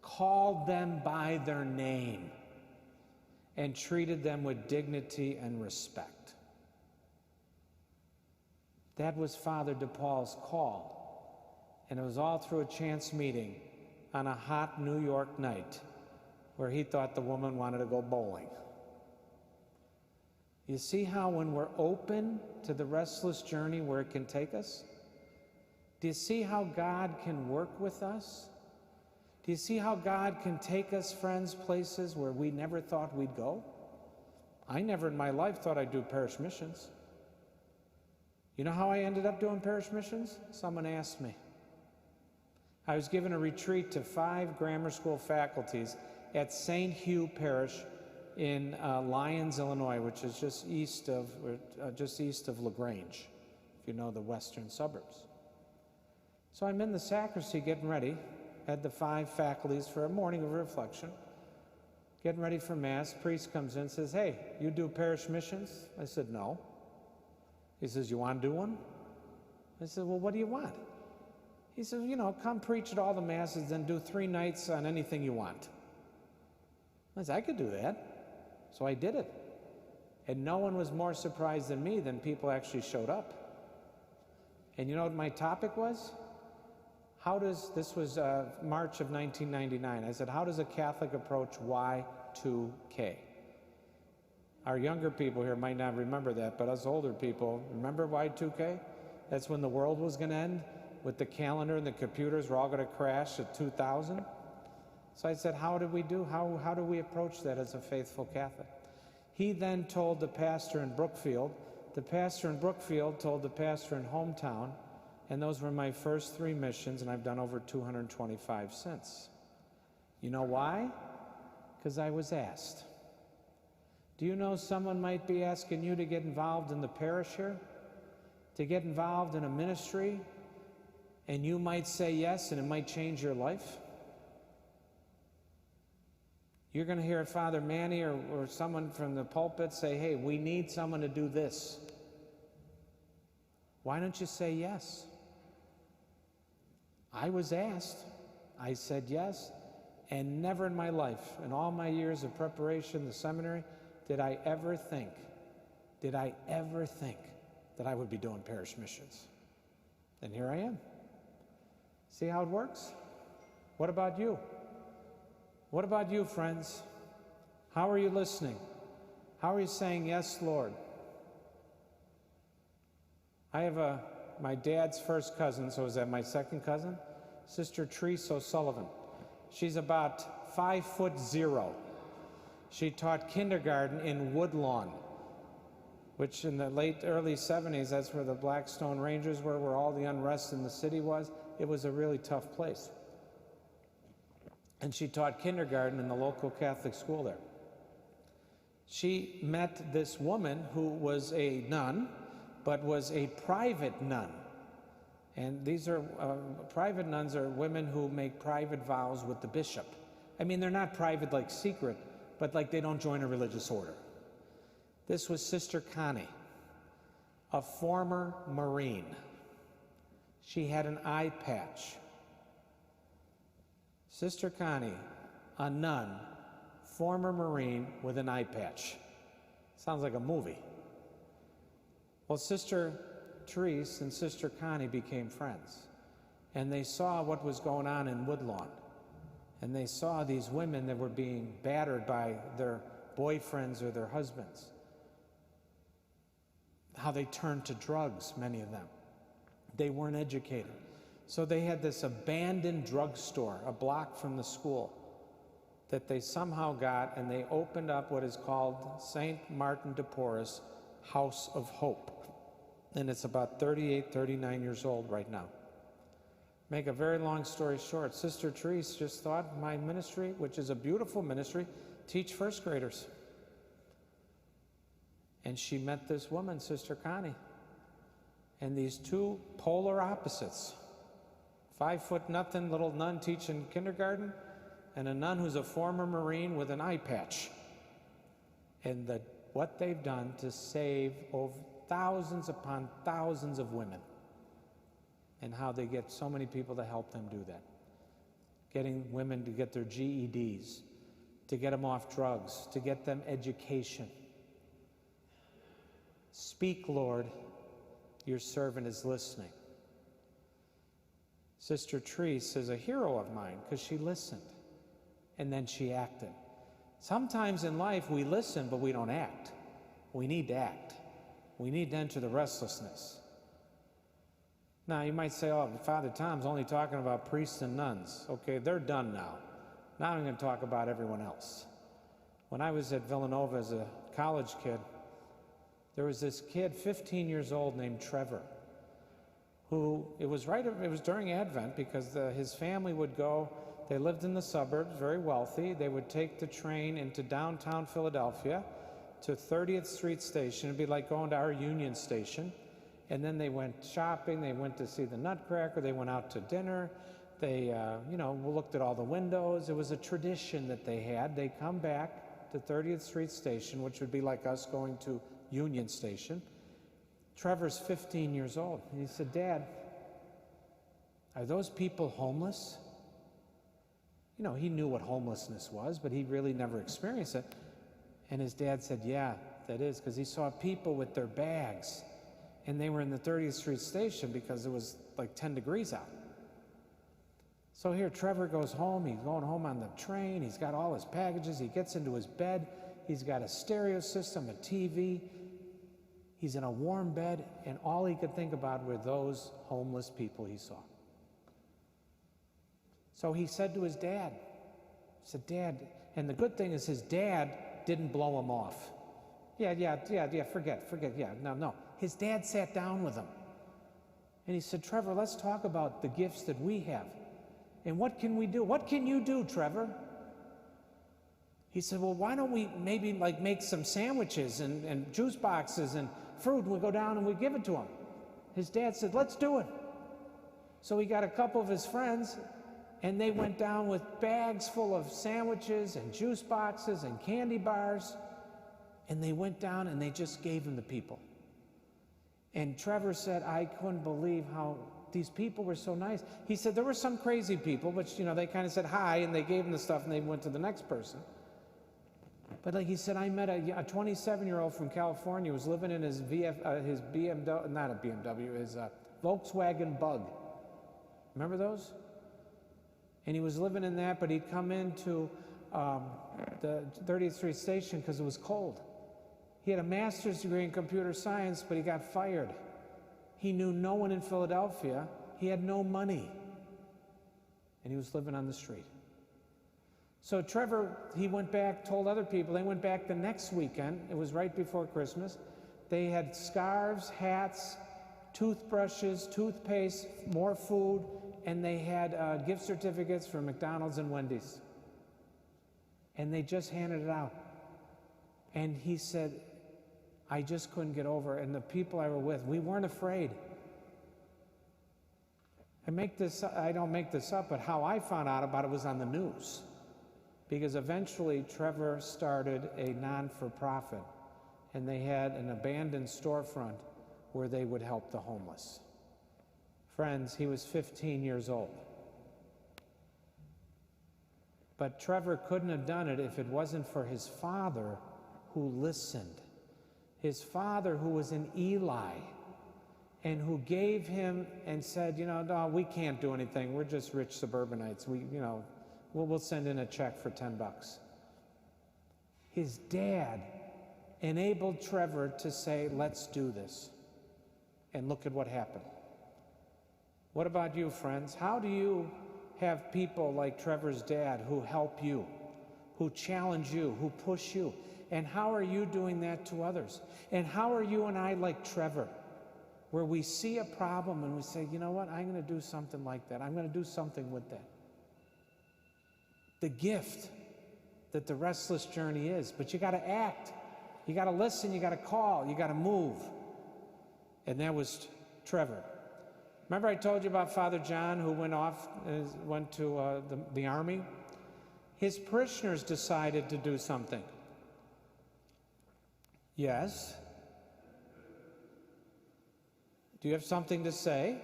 called them by their name, and treated them with dignity and respect. That was Father DePaul's call, and it was all through a chance meeting on a hot New York night where he thought the woman wanted to go bowling. You see how when we're open to the restless journey where it can take us? Do you see how God can work with us? Do you see how God can take us, friends, places where we never thought we'd go? I never in my life thought I'd do parish missions. You know how I ended up doing parish missions? Someone asked me. I was given a retreat to 5 grammar school faculties at St. Hugh Parish in Lyons, Illinois, which is just east of LaGrange, if you know the western suburbs. So I'm in the sacristy getting ready, had the 5 faculties for a morning of reflection, Getting ready for Mass, priest comes in and says, "Hey, you do parish missions?" I said, "No." He says, "You want to do one?" I said, "Well, what do you want?" He says, "Come preach at all the Masses, then do 3 nights on anything you want." I said, "I could do that." So I did it. And no one was more surprised than me than people actually showed up. And you know what my topic was? This was March of 1999. I said, how does a Catholic approach Y2K? Our younger people here might not remember that, but us older people, remember Y2K? That's when the world was going to end, with the calendar and the computers were all going to crash at 2000. So I said, how do we approach that as a faithful Catholic? He then told the pastor in Brookfield. The pastor in Brookfield told the pastor in Hometown, and those were my first 3 missions, and I've done over 225 since. You know why? Because I was asked. Do you know someone might be asking you to get involved in the parish here? To get involved in a ministry, and you might say yes, and it might change your life? You're going to hear Father Manny or someone from the pulpit say, "Hey, we need someone to do this." Why don't you say yes? I was asked. I said yes, and never in my life, in all my years of preparation, the seminary, did I ever think that I would be doing parish missions. And here I am. See how it works? What about you? What about you, friends? How are you listening? How are you saying, "Yes, Lord"? I have my dad's first cousin, so is that my second cousin? Sister Therese O'Sullivan. She's about 5'0". She taught kindergarten in Woodlawn, which in the early 70s, that's where the Blackstone Rangers were, where all the unrest in the city was. It was a really tough place. And she taught kindergarten in the local Catholic school there. She met this woman who was a nun, but was a private nun. And these are, private nuns are women who make private vows with the bishop. I mean, they're not private like secret, but like they don't join a religious order. This was Sister Connie, a former Marine. She had an eye patch. Sister Connie, a nun, former Marine with an eye patch. Sounds like a movie. Well, Sister Therese and Sister Connie became friends, and they saw what was going on in Woodlawn, and they saw these women that were being battered by their boyfriends or their husbands, how they turned to drugs, many of them. They weren't educated. So they had this abandoned drugstore a block from the school that they somehow got, and they opened up what is called St. Martin de Porres House of Hope. And it's about 38, 39 years old right now. Make a very long story short, Sister Therese just thought my ministry, which is a beautiful ministry, teach first graders. And she met this woman, Sister Connie, and these two polar opposites, 5'0" little nun teaching kindergarten, and a nun who's a former Marine with an eye patch. And what they've done to save over thousands upon thousands of women, and how they get so many people to help them do that. Getting women to get their GEDs, to get them off drugs, to get them education. Speak, Lord, your servant is listening. Sister Therese is a hero of mine because she listened, and then she acted. Sometimes in life we listen, but we don't act. We need to act. We need to enter the restlessness. Now, you might say, "Oh, Father Tom's only talking about priests and nuns." Okay, they're done now. Now I'm going to talk about everyone else. When I was at Villanova as a college kid, there was this kid, 15 years old, named Trevor, who, it was during Advent, because his family would go, they lived in the suburbs, very wealthy. They would take the train into downtown Philadelphia to 30th Street Station. It'd be like going to our Union Station. And then they went shopping, they went to see the Nutcracker, they went out to dinner, They, looked at all the windows. It was a tradition that they had. They come back to 30th Street Station, which would be like us going to Union Station. Trevor's 15 years old. And he said, "Dad, are those people homeless?" He knew what homelessness was, but he really never experienced it. And his dad said, "Yeah, that is," because he saw people with their bags, and they were in the 30th Street Station because it was like 10 degrees out. So here Trevor goes home. He's going home on the train. He's got all his packages. He gets into his bed. He's got a stereo system, a TV. He's in a warm bed, and all he could think about were those homeless people he saw. So he said to his dad, "Dad," and the good thing is his dad didn't blow him off. Yeah, forget, yeah, no. His dad sat down with him, and he said, "Trevor, let's talk about the gifts that we have. And what can we do? What can you do, Trevor?" He said, "Well, why don't we maybe make some sandwiches and juice boxes and fruit, and we go down and we give it to him." His dad said, "Let's do it." So he got a couple of his friends, and they went down with bags full of sandwiches and juice boxes and candy bars, and they went down and they just gave them to people. And Trevor said, "I couldn't believe how these people were so nice." He said there were some crazy people, which, they kind of said hi and they gave him the stuff and they went to the next person. But he said, I met a 27-year-old from California who was living in his BMW, not a BMW, his Volkswagen Bug. Remember those? And he was living in that, but he'd come into the 30th Street Station because it was cold. He had a master's degree in computer science, but he got fired. He knew no one in Philadelphia. He had no money. And he was living on the street. So Trevor, he went back, told other people. They went back the next weekend. It was right before Christmas. They had scarves, hats, toothbrushes, toothpaste, more food, and they had gift certificates for McDonald's and Wendy's. And they just handed it out. And he said, I just couldn't get over it. And the people I were with, we weren't afraid. I don't make this up, but how I found out about it was on the news. Because eventually Trevor started a non-for-profit, and they had an abandoned storefront where they would help the homeless. Friends, he was 15 years old. But Trevor couldn't have done it if it wasn't for his father who listened. His father who was in Eli and who gave him and said, no, we can't do anything. We're just rich suburbanites. We'll send in a check for $10. His dad enabled Trevor to say, let's do this. And look at what happened. What about you, friends? How do you have people like Trevor's dad who help you, who challenge you, who push you? And how are you doing that to others? And how are you and I like Trevor, where we see a problem and we say, you know what, I'm going to do something like that. I'm going to do something with that. The gift that the Restless Journey is. But you got to act. You got to listen. You got to call. You got to move. And that was Trevor. Remember I told you about Father John who went to the army? His parishioners decided to do something. Yes? Do you have something to say?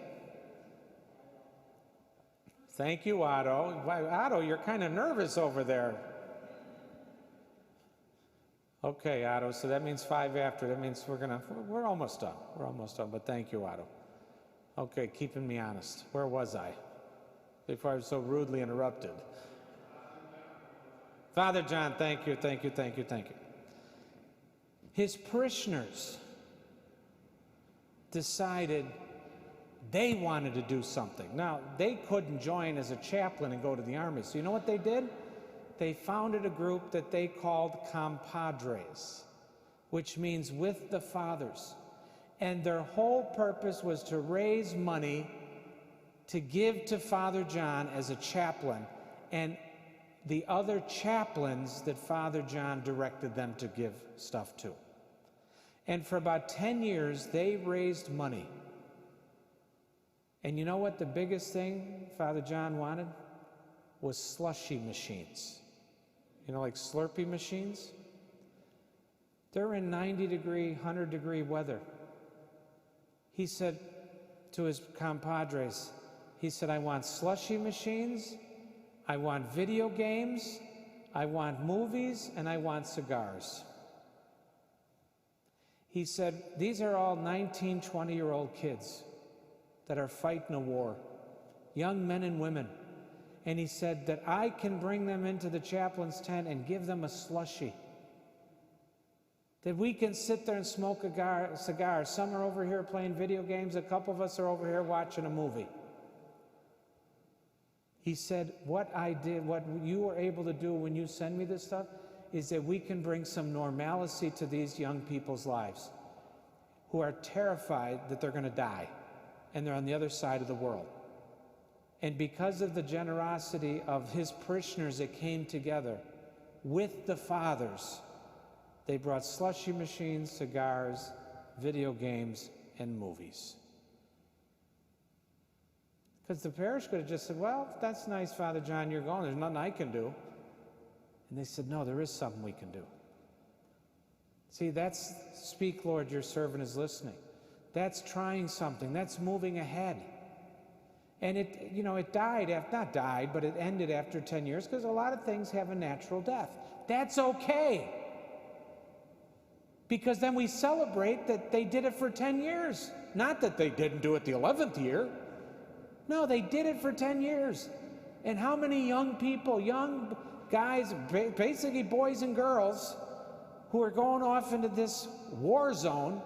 Thank you, Otto. Why, Otto, you're kind of nervous over there. Okay, Otto, so that means 5 after. That means we're almost done. We're almost done, but thank you, Otto. Okay, keeping me honest. Where was I? Before I was so rudely interrupted. Father John, thank you. His parishioners decided they wanted to do something. Now, they couldn't join as a chaplain and go to the army. So you know what they did? They founded a group that they called compadres, which means with the fathers. And their whole purpose was to raise money to give to Father John as a chaplain, and the other chaplains that Father John directed them to give stuff to. And for about 10 years, they raised money. And you know what the biggest thing Father John wanted? Was slushy machines. You know, like Slurpee machines? They're in 90-degree, 100-degree weather. He said to his compadres, he said, I want slushy machines, I want video games, I want movies, and I want cigars. He said, these are all 19, 20-year-old kids that are fighting a war, young men and women. And he said that I can bring them into the chaplain's tent and give them a slushie. That we can sit there and smoke a cigar. Some are over here playing video games. A couple of us are over here watching a movie. He said, what I did, what you were able to do when you send me this stuff, is that we can bring some normalcy to these young people's lives who are terrified that they're going to die and they're on the other side of the world. And because of the generosity of his parishioners that came together with the fathers, they brought slushy machines, cigars, video games, and movies. Because the parish could have just said, well, that's nice, Father John, you're going. There's nothing I can do. And they said, no, there is something we can do. See, that's speak, Lord, your servant is listening. That's trying something. That's moving ahead. And it, you know, it died, not died, but it ended after 10 years because a lot of things have a natural death. That's okay. Because then we celebrate that they did it for 10 years. Not that they didn't do it the 11th year. No, they did it for 10 years. And how many young people, young guys, basically boys and girls, who are going off into this war zone,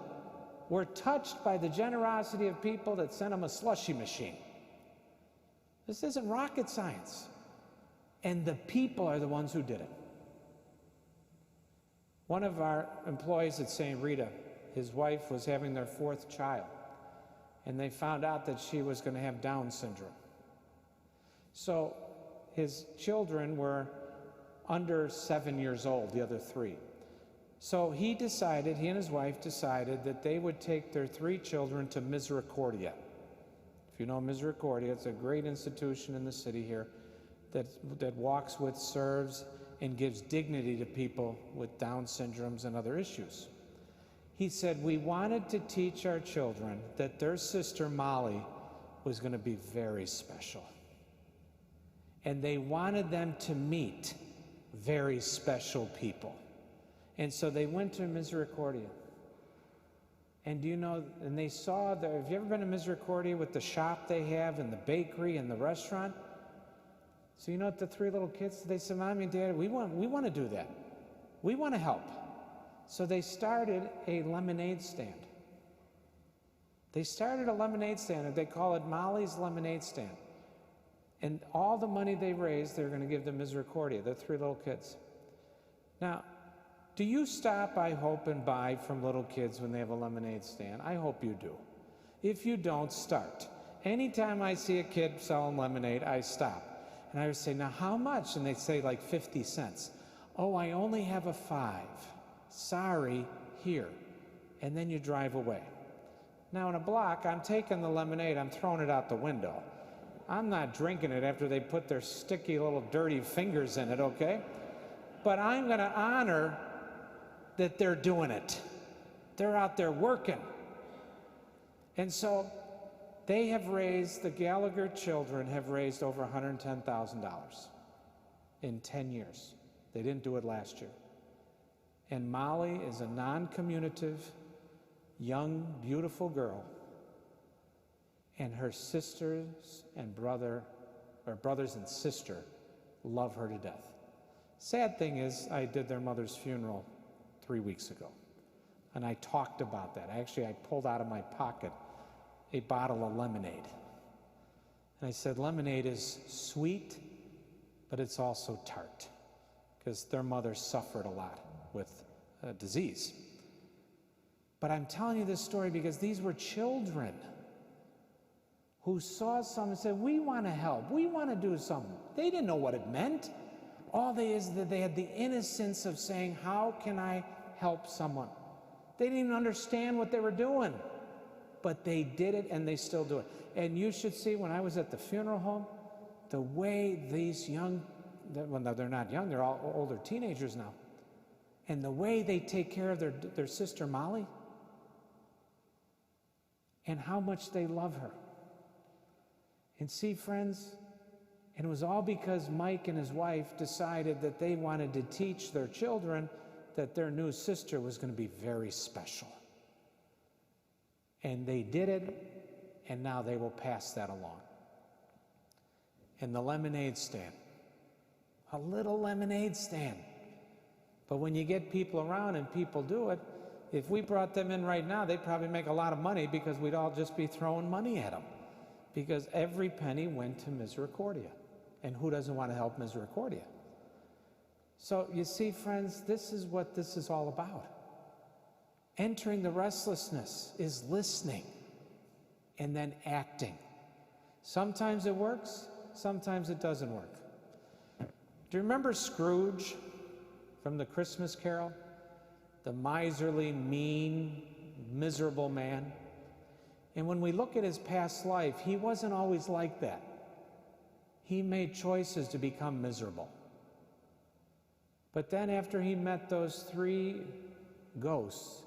were touched by the generosity of people that sent them a slushy machine. This isn't rocket science. And the people are the ones who did it. One of our employees at St. Rita, his wife was having their 4th child, and they found out that she was going to have Down syndrome. So his children were under 7 years old, the other 3. So he and his wife decided that they would take their 3 children to Misericordia. If you know Misericordia, it's a great institution in the city here that walks with, serves, and gives dignity to people with Down syndromes and other issues. He said, we wanted to teach our children that their sister Molly was going to be very special. And they wanted them to meet very special people. And so they went to Misericordia. And do you know, and they saw, have you ever been to Misericordia with the shop they have and the bakery and the restaurant? So you know what the 3 little kids, they said, Mommy and Dad, we want to do that. We want to help. So they started a lemonade stand. They started a lemonade stand, and they call it Molly's Lemonade Stand. And all the money they raised, they're going to give to Misericordia, the 3 little kids. Now, do you stop, I hope, and buy from little kids when they have a lemonade stand? I hope you do. If you don't, start. Anytime I see a kid selling lemonade, I stop. And I would say, now how much? And they'd say like 50 cents. Oh, I only have a 5. Sorry, here. And then you drive away. Now in a block, I'm taking the lemonade, I'm throwing it out the window. I'm not drinking it after they put their sticky little dirty fingers in it, okay? But I'm going to honor that they're doing it. They're out there working. And so the Gallagher children have raised over $110,000 in 10 years. They didn't do it last year. And Molly is a non-communicative, young, beautiful girl. And her sisters and brothers and sister love her to death. Sad thing is, I did their mother's funeral 3 weeks ago. And I talked about that. Actually, I pulled out of my pocket a bottle of lemonade. And I said, lemonade is sweet, but it's also tart, because their mother suffered a lot with disease. But I'm telling you this story because these were children who saw something and said, we want to help, we want to do something. They didn't know what it meant. All they is that they had the innocence of saying, how can I help someone? They didn't even understand what they were doing. But they did it, and they still do it. And you should see, when I was at the funeral home, the way these young, well, no, they're not young, they're all older teenagers now, and the way they take care of their sister Molly, and how much they love her. And see, friends, and it was all because Mike and his wife decided that they wanted to teach their children that their new sister was going to be very special. And they did it, and now they will pass that along. And the lemonade stand, a little lemonade stand. But when you get people around and people do it, if we brought them in right now, they'd probably make a lot of money because we'd all just be throwing money at them. Because every penny went to Misericordia. And who doesn't want to help Misericordia? So you see, friends, this is what this is all about. Entering the restlessness is listening and then acting. Sometimes it works, sometimes it doesn't work. Do you remember Scrooge from the Christmas Carol? The miserly, mean, miserable man. And when we look at his past life, he wasn't always like that. He made choices to become miserable. But then after he met those 3 ghosts,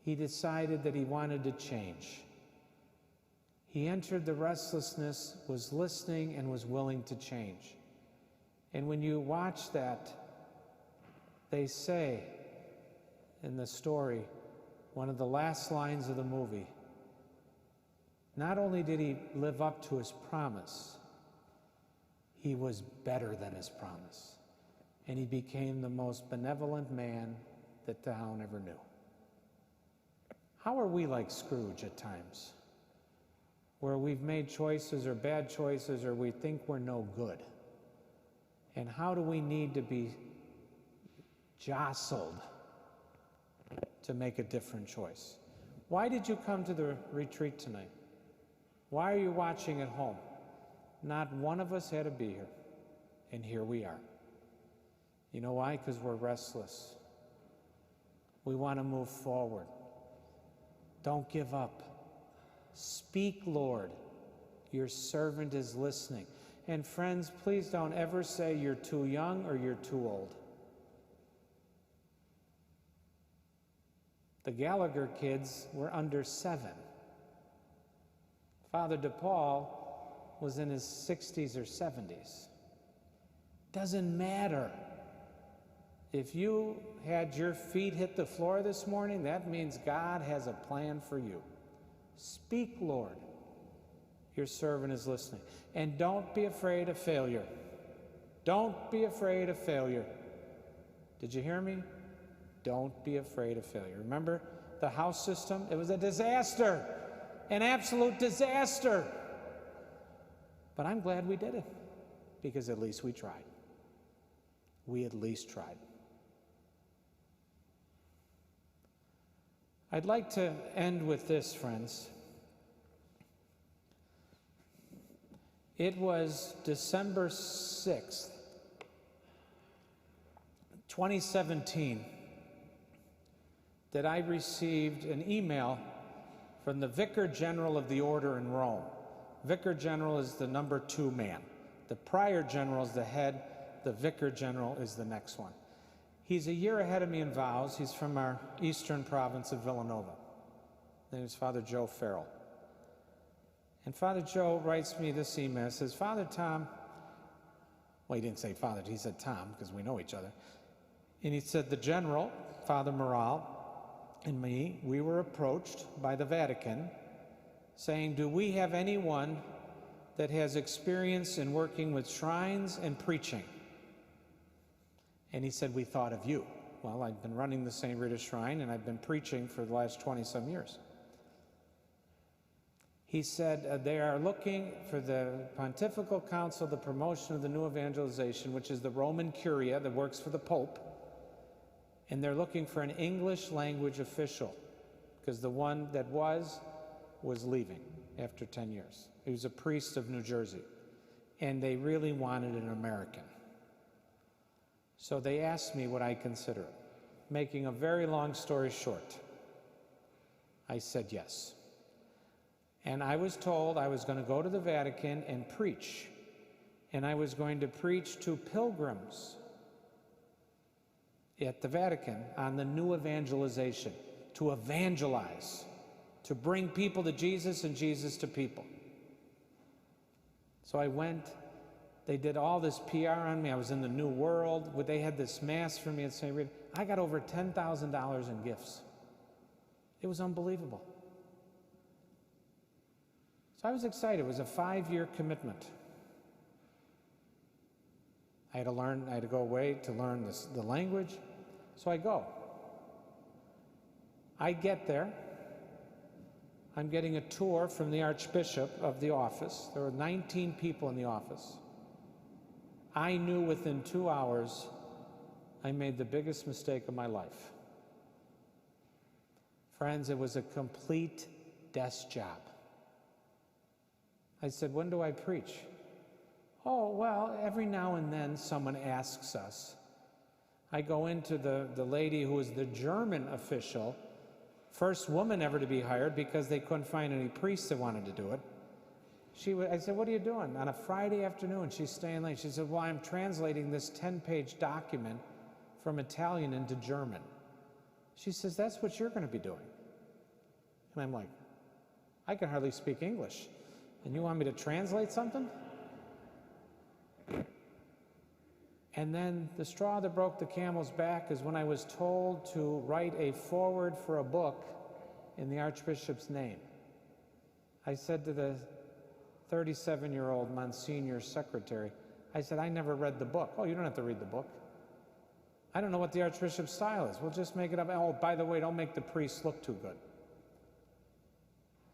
he decided that he wanted to change. He entered the restlessness, was listening, and was willing to change. And when you watch that, they say in the story, one of the last lines of the movie, not only did he live up to his promise, he was better than his promise. And he became the most benevolent man that the town ever knew. How are we like Scrooge at times? Where we've made choices or bad choices, or we think we're no good. And how do we need to be jostled to make a different choice? Why did you come to the retreat tonight? Why are you watching at home? Not one of us had to be here, and here we are. You know why? Because we're restless. We want to move forward. Don't give up. Speak, Lord. Your servant is listening. And friends, please don't ever say you're too young or you're too old. The Gallagher kids were under 7. Father DePaul was in his 60s or 70s. Doesn't matter. If you had your feet hit the floor this morning, that means God has a plan for you. Speak, Lord. Your servant is listening. And don't be afraid of failure. Don't be afraid of failure. Did you hear me? Don't be afraid of failure. Remember the house system? It was a disaster, an absolute disaster. But I'm glad we did it, because at least we tried. We at least tried. I'd like to end with this, friends. It was December 6th, 2017, that I received an email from the Vicar General of the Order in Rome. Vicar General is the number 2 man. The Prior General is the head. The Vicar General is the next one. He's a year ahead of me in vows. He's from our eastern province of Villanova. His name is Father Joe Farrell. And Father Joe writes me this email. He says, Father Tom, well, he didn't say Father, he said Tom, because we know each other. And he said, the General, Father Morale, and me, we were approached by the Vatican saying, do we have anyone that has experience in working with shrines and preaching? And he said, we thought of you. Well, I've been running the St. Rita's Shrine, and I've been preaching for the last 20-some years. He said, they are looking for the Pontifical Council, the promotion of the new evangelization, which is the Roman Curia that works for the Pope, and they're looking for an English language official, because the one that was leaving after 10 years. He was a priest of New Jersey, and they really wanted an American. So they asked me what I consider it. Making a very long story short, I said yes. And I was told I was going to go to the Vatican and preach. And I was going to preach to pilgrims at the Vatican on the new evangelization, to evangelize, to bring people to Jesus and Jesus to people. So I went. They did all this PR on me. I was in the New World. They had this mass for me at St. Rita. I got over $10,000 in gifts. It was unbelievable. So I was excited. It was a 5-year commitment. I had to go away to learn the language. So I go. I get there. I'm getting a tour from the Archbishop of the office. There were 19 people in the office. I knew within 2 hours I made the biggest mistake of my life. Friends, it was a complete desk job. I said, when do I preach? Oh, well, every now and then someone asks us. I go into the lady who was the German official, first woman ever to be hired because they couldn't find any priests that wanted to do it. I said, what are you doing? On a Friday afternoon, she's staying late. She said, well, I'm translating this 10-page document from Italian into German. She says, that's what you're going to be doing. And I'm like, I can hardly speak English. And you want me to translate something? And then the straw that broke the camel's back is when I was told to write a foreword for a book in the Archbishop's name. I said to the 37-year-old Monsignor's secretary, I said, I never read the book. Oh, you don't have to read the book. I don't know what the Archbishop's style is. We'll just make it up. Oh, by the way, don't make the priests look too good.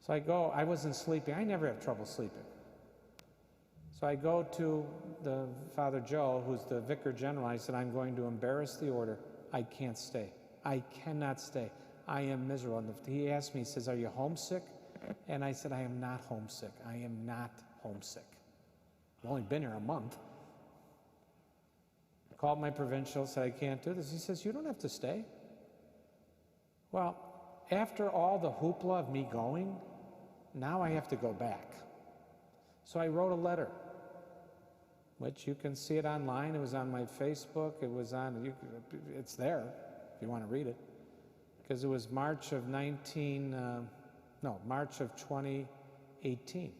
So I go. I wasn't sleeping. I never have trouble sleeping. So I go to the Father Joe, who's the Vicar General. I said, I'm going to embarrass the order. I can't stay. I cannot stay. I am miserable. And he asked me, he says, are you homesick? And I said, I am not homesick. I am not homesick. I've only been here a month. I called my provincial, said, I can't do this. He says, you don't have to stay. Well, after all the hoopla of me going, now I have to go back. So I wrote a letter, which you can see it online. It was on my Facebook. It was on, it's there if you want to read it. Because it was March of 2018.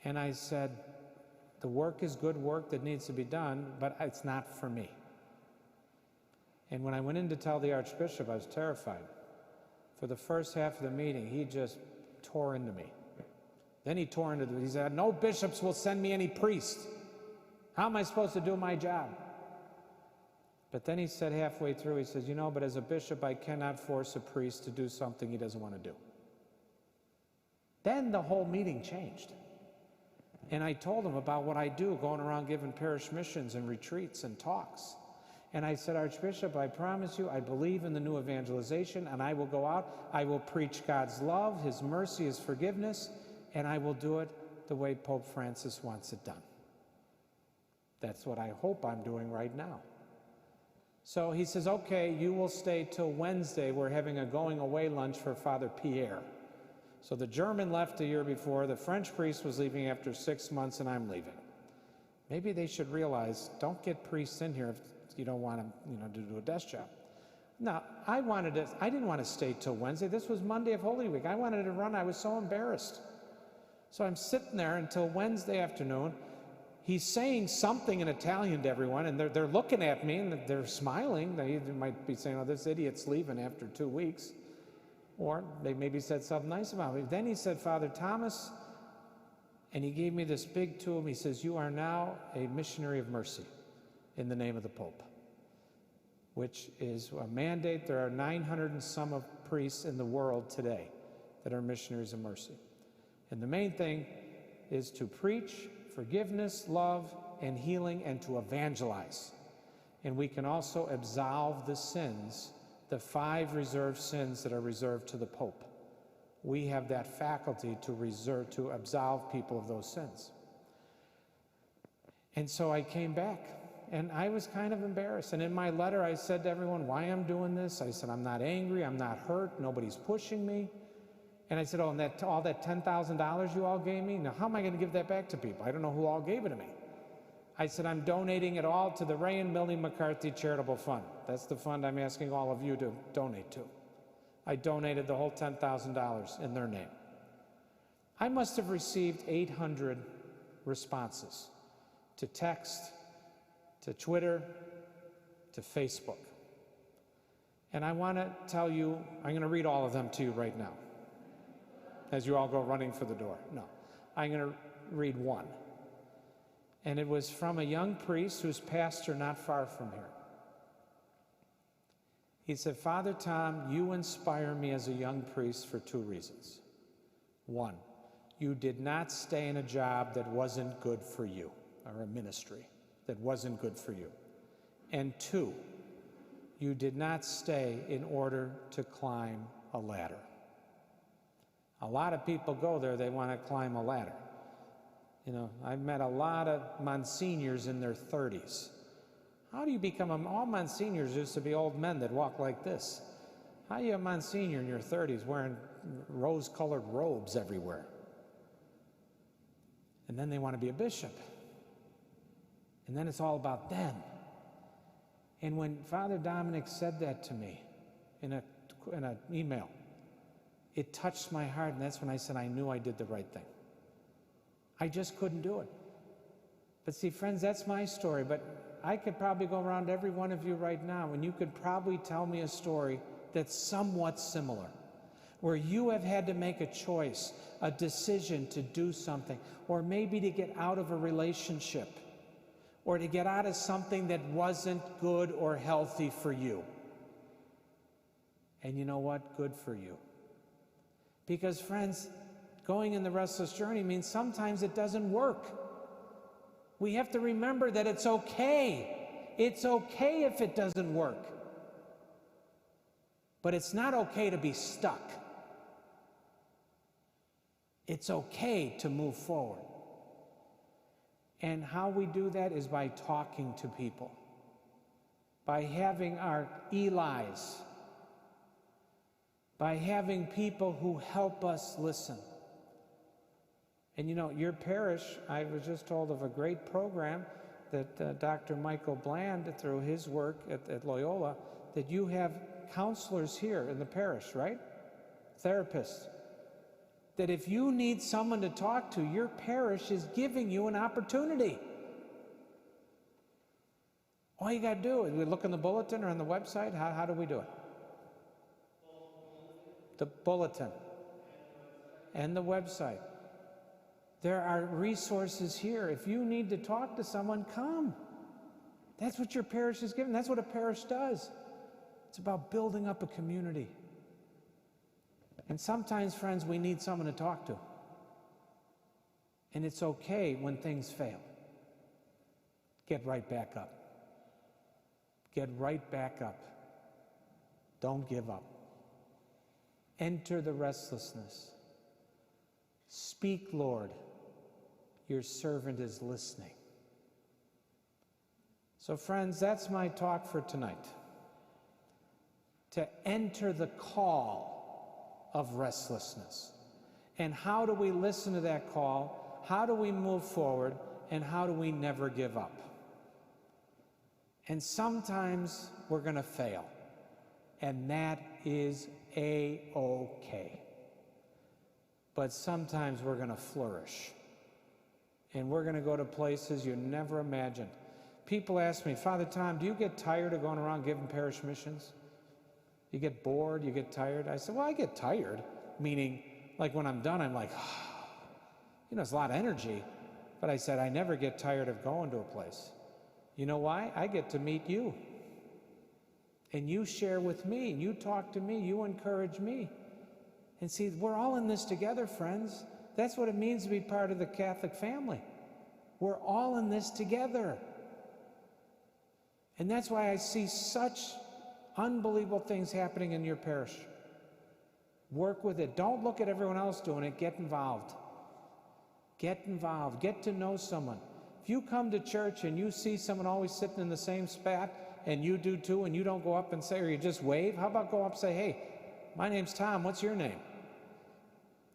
And I said, the work is good work that needs to be done, but it's not for me. And when I went in to tell the Archbishop, I was terrified. For the first half of the meeting, he just tore into me. Then he tore into he said, no bishops will send me any priests. How am I supposed to do my job? But then he said halfway through, he says, but as a bishop, I cannot force a priest to do something he doesn't want to do. Then the whole meeting changed. And I told him about what I do, going around giving parish missions and retreats and talks. And I said, Archbishop, I promise you, I believe in the new evangelization, and I will go out, I will preach God's love, His mercy, His forgiveness, and I will do it the way Pope Francis wants it done. That's what I hope I'm doing right now. So he says, okay, you will stay till Wednesday. We're having a going away lunch for Father Pierre. So the German left a year before, the French priest was leaving after 6 months, and I'm leaving. Maybe they should realize, don't get priests in here if you don't want them, to do a desk job. Now, I didn't want to stay till Wednesday. This was Monday of Holy Week. I wanted to run. I was so embarrassed. So I'm sitting there until Wednesday afternoon. He's saying something in Italian to everyone, and they're looking at me, and they're smiling. They might be saying, oh, this idiot's leaving after 2 weeks. Or they maybe said something nice about me. Then he said, Father Thomas, and he gave me this big tomb. He says, you are now a missionary of mercy in the name of the Pope, which is a mandate. There are 900 and some of priests in the world today that are missionaries of mercy. And the main thing is to preach forgiveness, love, and healing, and to evangelize. And we can also absolve the sins, the 5 reserved sins that are reserved to the Pope. We have that faculty to absolve people of those sins. And so I came back, and I was kind of embarrassed. And in my letter, I said to everyone why I'm doing this. I said, I'm not angry, I'm not hurt, nobody's pushing me. And I said, oh, and all that $10,000 you all gave me? Now, how am I going to give that back to people? I don't know who all gave it to me. I said, I'm donating it all to the Ray and Millie McCarthy Charitable Fund. That's the fund I'm asking all of you to donate to. I donated the whole $10,000 in their name. I must have received 800 responses to text, to Twitter, to Facebook. And I want to tell you, I'm going to read all of them to you right now, as you all go running for the door. No, I'm going to read one. And it was from a young priest who's pastor not far from here. He said, Father Tom, you inspire me as a young priest for 2 reasons. 1, you did not stay in a job that wasn't good for you, or a ministry that wasn't good for you. And 2, you did not stay in order to climb a ladder. A lot of people go there, they want to climb a ladder. You know, I've met a lot of monsignors in their 30s. How do you become all monsignors used to be old men that walk like this. How are you a monsignor in your 30s wearing rose-colored robes everywhere? And then they want to be a bishop. And then it's all about them. And when Father Dominic said that to me in an email, it touched my heart, and that's when I said I knew I did the right thing. I just couldn't do it. But see, friends, that's my story, but I could probably go around every one of you right now, and you could probably tell me a story that's somewhat similar, where you have had to make a choice, a decision to do something, or maybe to get out of a relationship, or to get out of something that wasn't good or healthy for you. And you know what? Good for you. Because, friends, going in the Restless Journey means sometimes it doesn't work. We have to remember that it's okay. It's okay if it doesn't work. But it's not okay to be stuck. It's okay to move forward. And how we do that is by talking to people, by having our Elis, by having people who help us listen. And you know, your parish, I was just told of a great program that Dr. Michael Bland, through his work at Loyola, that you have counselors here in the parish, right? Therapists. That if you need someone to talk to, your parish is giving you an opportunity. All you got to do is we look in the bulletin or on the website. How do we do it? The bulletin and the website. There are resources here. If you need to talk to someone, come. That's what your parish is giving. That's what a parish does. It's about building up a community. And sometimes, friends, we need someone to talk to. And it's okay when things fail. Get right back up. Get right back up. Don't give up. Enter the restlessness. Speak, Lord. Your servant is listening. So, friends, that's my talk for tonight. To enter the call of restlessness. And how do we listen to that call? How do we move forward? And how do we never give up? And sometimes we're going to fail. And that is A-OK. But sometimes we're going to flourish. And we're going to go to places you never imagined. People ask me, Father Tom, do you get tired of going around giving parish missions? You get bored? You get tired? I said, well, I get tired. Meaning, like when I'm done, I'm like, you know, it's a lot of energy. But I said, I never get tired of going to a place. You know why? I get to meet you. And you share with me. You talk to me. You encourage me. And see, we're all in this together, friends. That's what it means to be part of the Catholic family. We're all in this together. And that's why I see such unbelievable things happening in your parish. Work with it. Don't look at everyone else doing it. Get involved. Get involved. Get to know someone. If you come to church and you see someone always sitting in the same spot, and you do too, and you don't go up and say, or you just wave, how about go up and say, hey, my name's Tom, what's your name?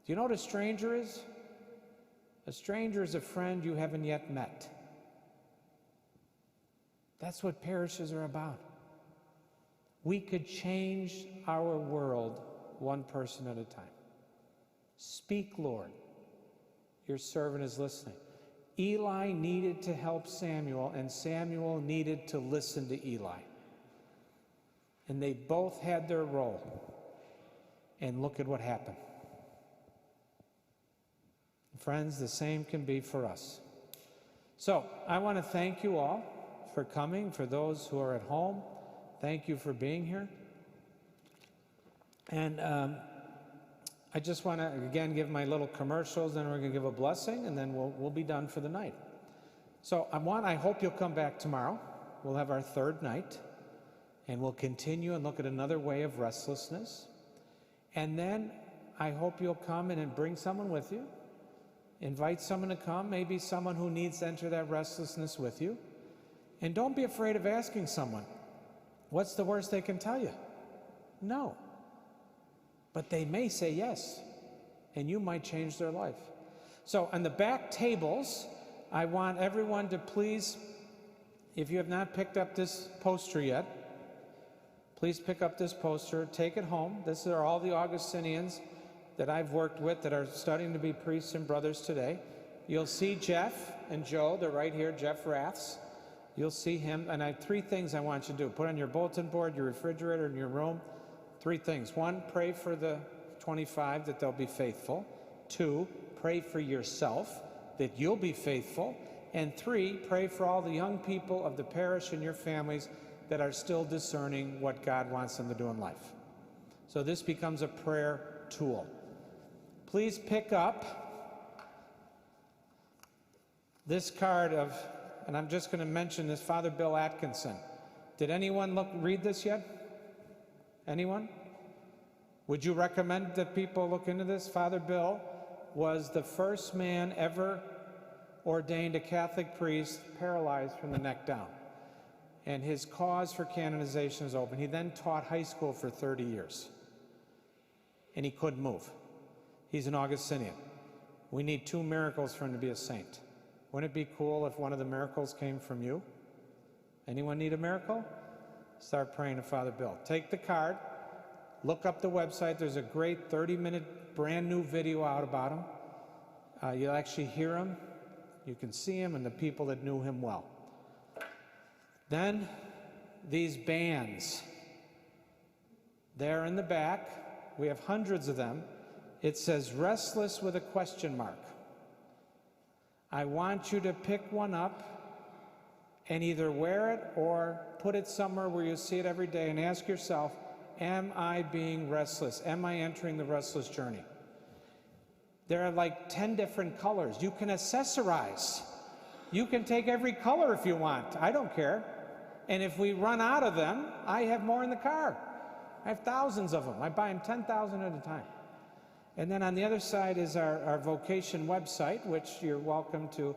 you know what a stranger is? A stranger is a friend you haven't yet met. That's what parishes are about. We could change our world one person at a time. Speak, Lord. Your servant is listening. Eli needed to help Samuel, and Samuel needed to listen to Eli. And they both had their role. And look at what happened. Friends, the same can be for us. So, I want to thank you all for coming. For those who are at home, thank you for being here. And I just want to, again, give my little commercials, then we're going to give a blessing, and then we'll be done for the night. So, I hope you'll come back tomorrow. We'll have our third night, and we'll continue and look at another way of restlessness. And then I hope you'll come in and bring someone with you. Invite someone to come, maybe someone who needs to enter that restlessness with you. And don't be afraid of asking someone, what's the worst they can tell you? No. But they may say yes, and you might change their life. So on the back tables, I want everyone to please, if you have not picked up this poster yet, please pick up this poster, take it home. This are all the Augustinians that I've worked with that are studying to be priests and brothers today. You'll see Jeff and Joe, they're right here, Jeff Raths. You'll see him, and I have three things I want you to do. Put on your bulletin board, your refrigerator, in your room. Three things. One, pray for the 25 that they'll be faithful. Two, pray for yourself that you'll be faithful. And three, pray for all the young people of the parish and your families that are still discerning what God wants them to do in life. So this becomes a prayer tool. Please pick up this card of, and I'm just going to mention this, Father Bill Atkinson. Did anyone read this yet? Anyone? Would you recommend that people look into this? Father Bill was the first man ever ordained a Catholic priest paralyzed from the neck down. And his cause for canonization is open. He then taught high school for 30 years. And he couldn't move. He's an Augustinian. We need 2 miracles for him to be a saint. Wouldn't it be cool if one of the miracles came from you? Anyone need a miracle? Start praying to Father Bill. Take the card, look up the website. There's a great 30-minute brand new video out about him. You'll actually hear him. You can see him and the people that knew him well. Then these bands. There in the back, we have hundreds of them. It says restless with a question mark. I want you to pick one up and either wear it or put it somewhere where you see it every day and ask yourself, am I being restless? Am I entering the restless journey? There are like 10 different colors. You can accessorize. You can take every color if you want. I don't care. And if we run out of them, I have more in the car. I have thousands of them. I buy them 10,000 at a time. And then on the other side is our vocation website, which you're welcome to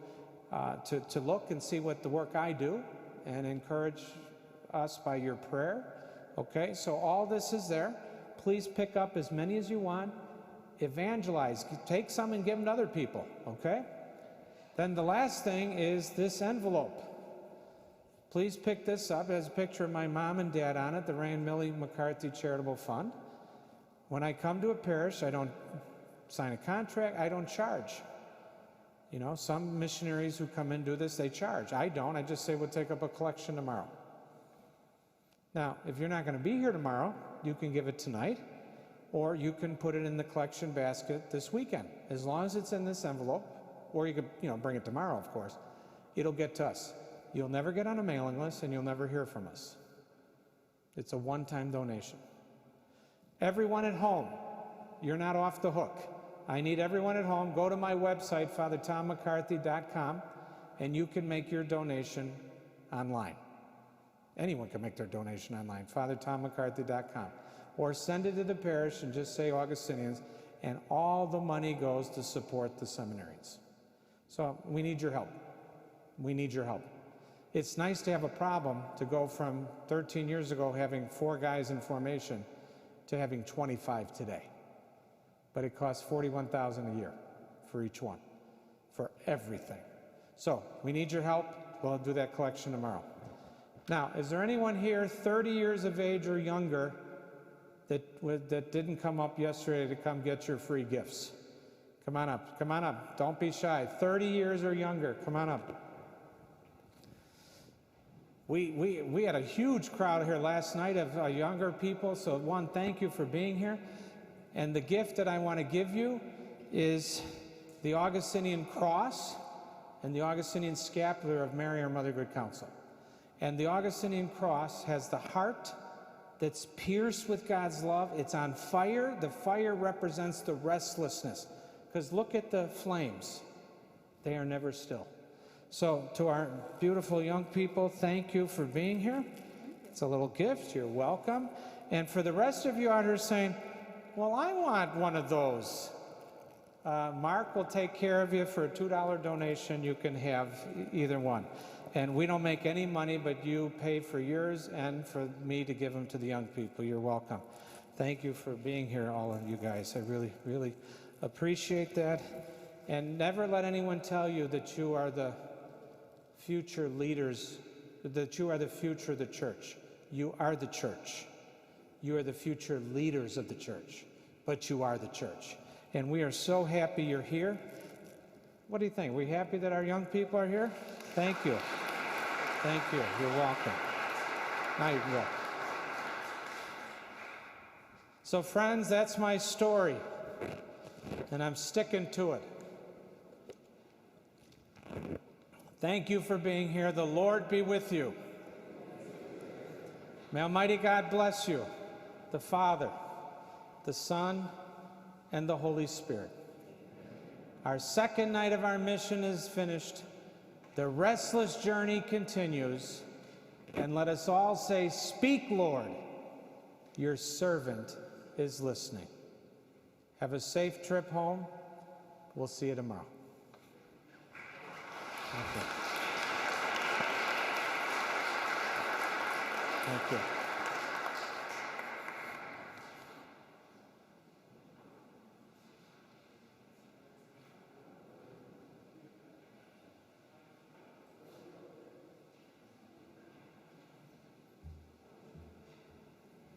look and see what the work I do and encourage us by your prayer. Okay, so all this is there. Please pick up as many as you want. Evangelize. Take some and give them to other people. Okay? Then the last thing is this envelope. Please pick this up. It has a picture of my mom and dad on it, the Ray and Millie McCarthy Charitable Fund. When I come to a parish, I don't sign a contract, I don't charge. You know, some missionaries who come in do this, they charge. I don't, I just say we'll take up a collection tomorrow. Now, if you're not going to be here tomorrow, you can give it tonight, or you can put it in the collection basket this weekend. As long as it's in this envelope, or you could, bring it tomorrow, of course, it'll get to us. You'll never get on a mailing list, and you'll never hear from us. It's a one-time donation. Everyone at home, you're not off the hook. I need everyone at home. Go to my website, fathertommccarthy.com, and you can make your donation online. Anyone can make their donation online, fathertommccarthy.com. Or send it to the parish and just say Augustinians, and all the money goes to support the seminaries. So we need your help. We need your help. It's nice to have a problem to go from 13 years ago having 4 guys in formation to having 25 today. but it costs $41,000 a year for each one, for everything. So we need your help. We'll do that collection tomorrow. Now, is there anyone here 30 years of age or younger that didn't come up yesterday to come get your free gifts? Come on up. Come on up. Don't be shy. 30 years or younger. Come on up. We had a huge crowd here last night of younger people, so one, thank you for being here. And the gift that I want to give you is the Augustinian cross and the Augustinian scapular of Mary, our Mother, Good Counsel. And the Augustinian cross has the heart that's pierced with God's love. It's on fire. The fire represents the restlessness. Because look at the flames. They are never still. So to our beautiful young people, thank you for being here. It's a little gift. You're welcome. And for the rest of you out here saying, well, I want one of those. Mark will take care of you for a $2 donation. You can have either one. And we don't make any money, but you pay for yours and for me to give them to the young people. You're welcome. Thank you for being here, all of you guys. I really, really appreciate that. And never let anyone tell you that you are the future leaders, that you are the future of the church. You are the church. You are the future leaders of the church, but you are the church. And we are so happy you're here. What do you think? Are we happy that our young people are here? Thank you. Thank you. You're welcome. Now you can go. So friends, that's my story. And I'm sticking to it. Thank you for being here. The Lord be with you. May Almighty God bless you, the Father, the Son, and the Holy Spirit. Our second night of our mission is finished. The restless journey continues. And let us all say, "Speak, Lord, your servant is listening." Have a safe trip home. We'll see you tomorrow. Thank you. Thank you.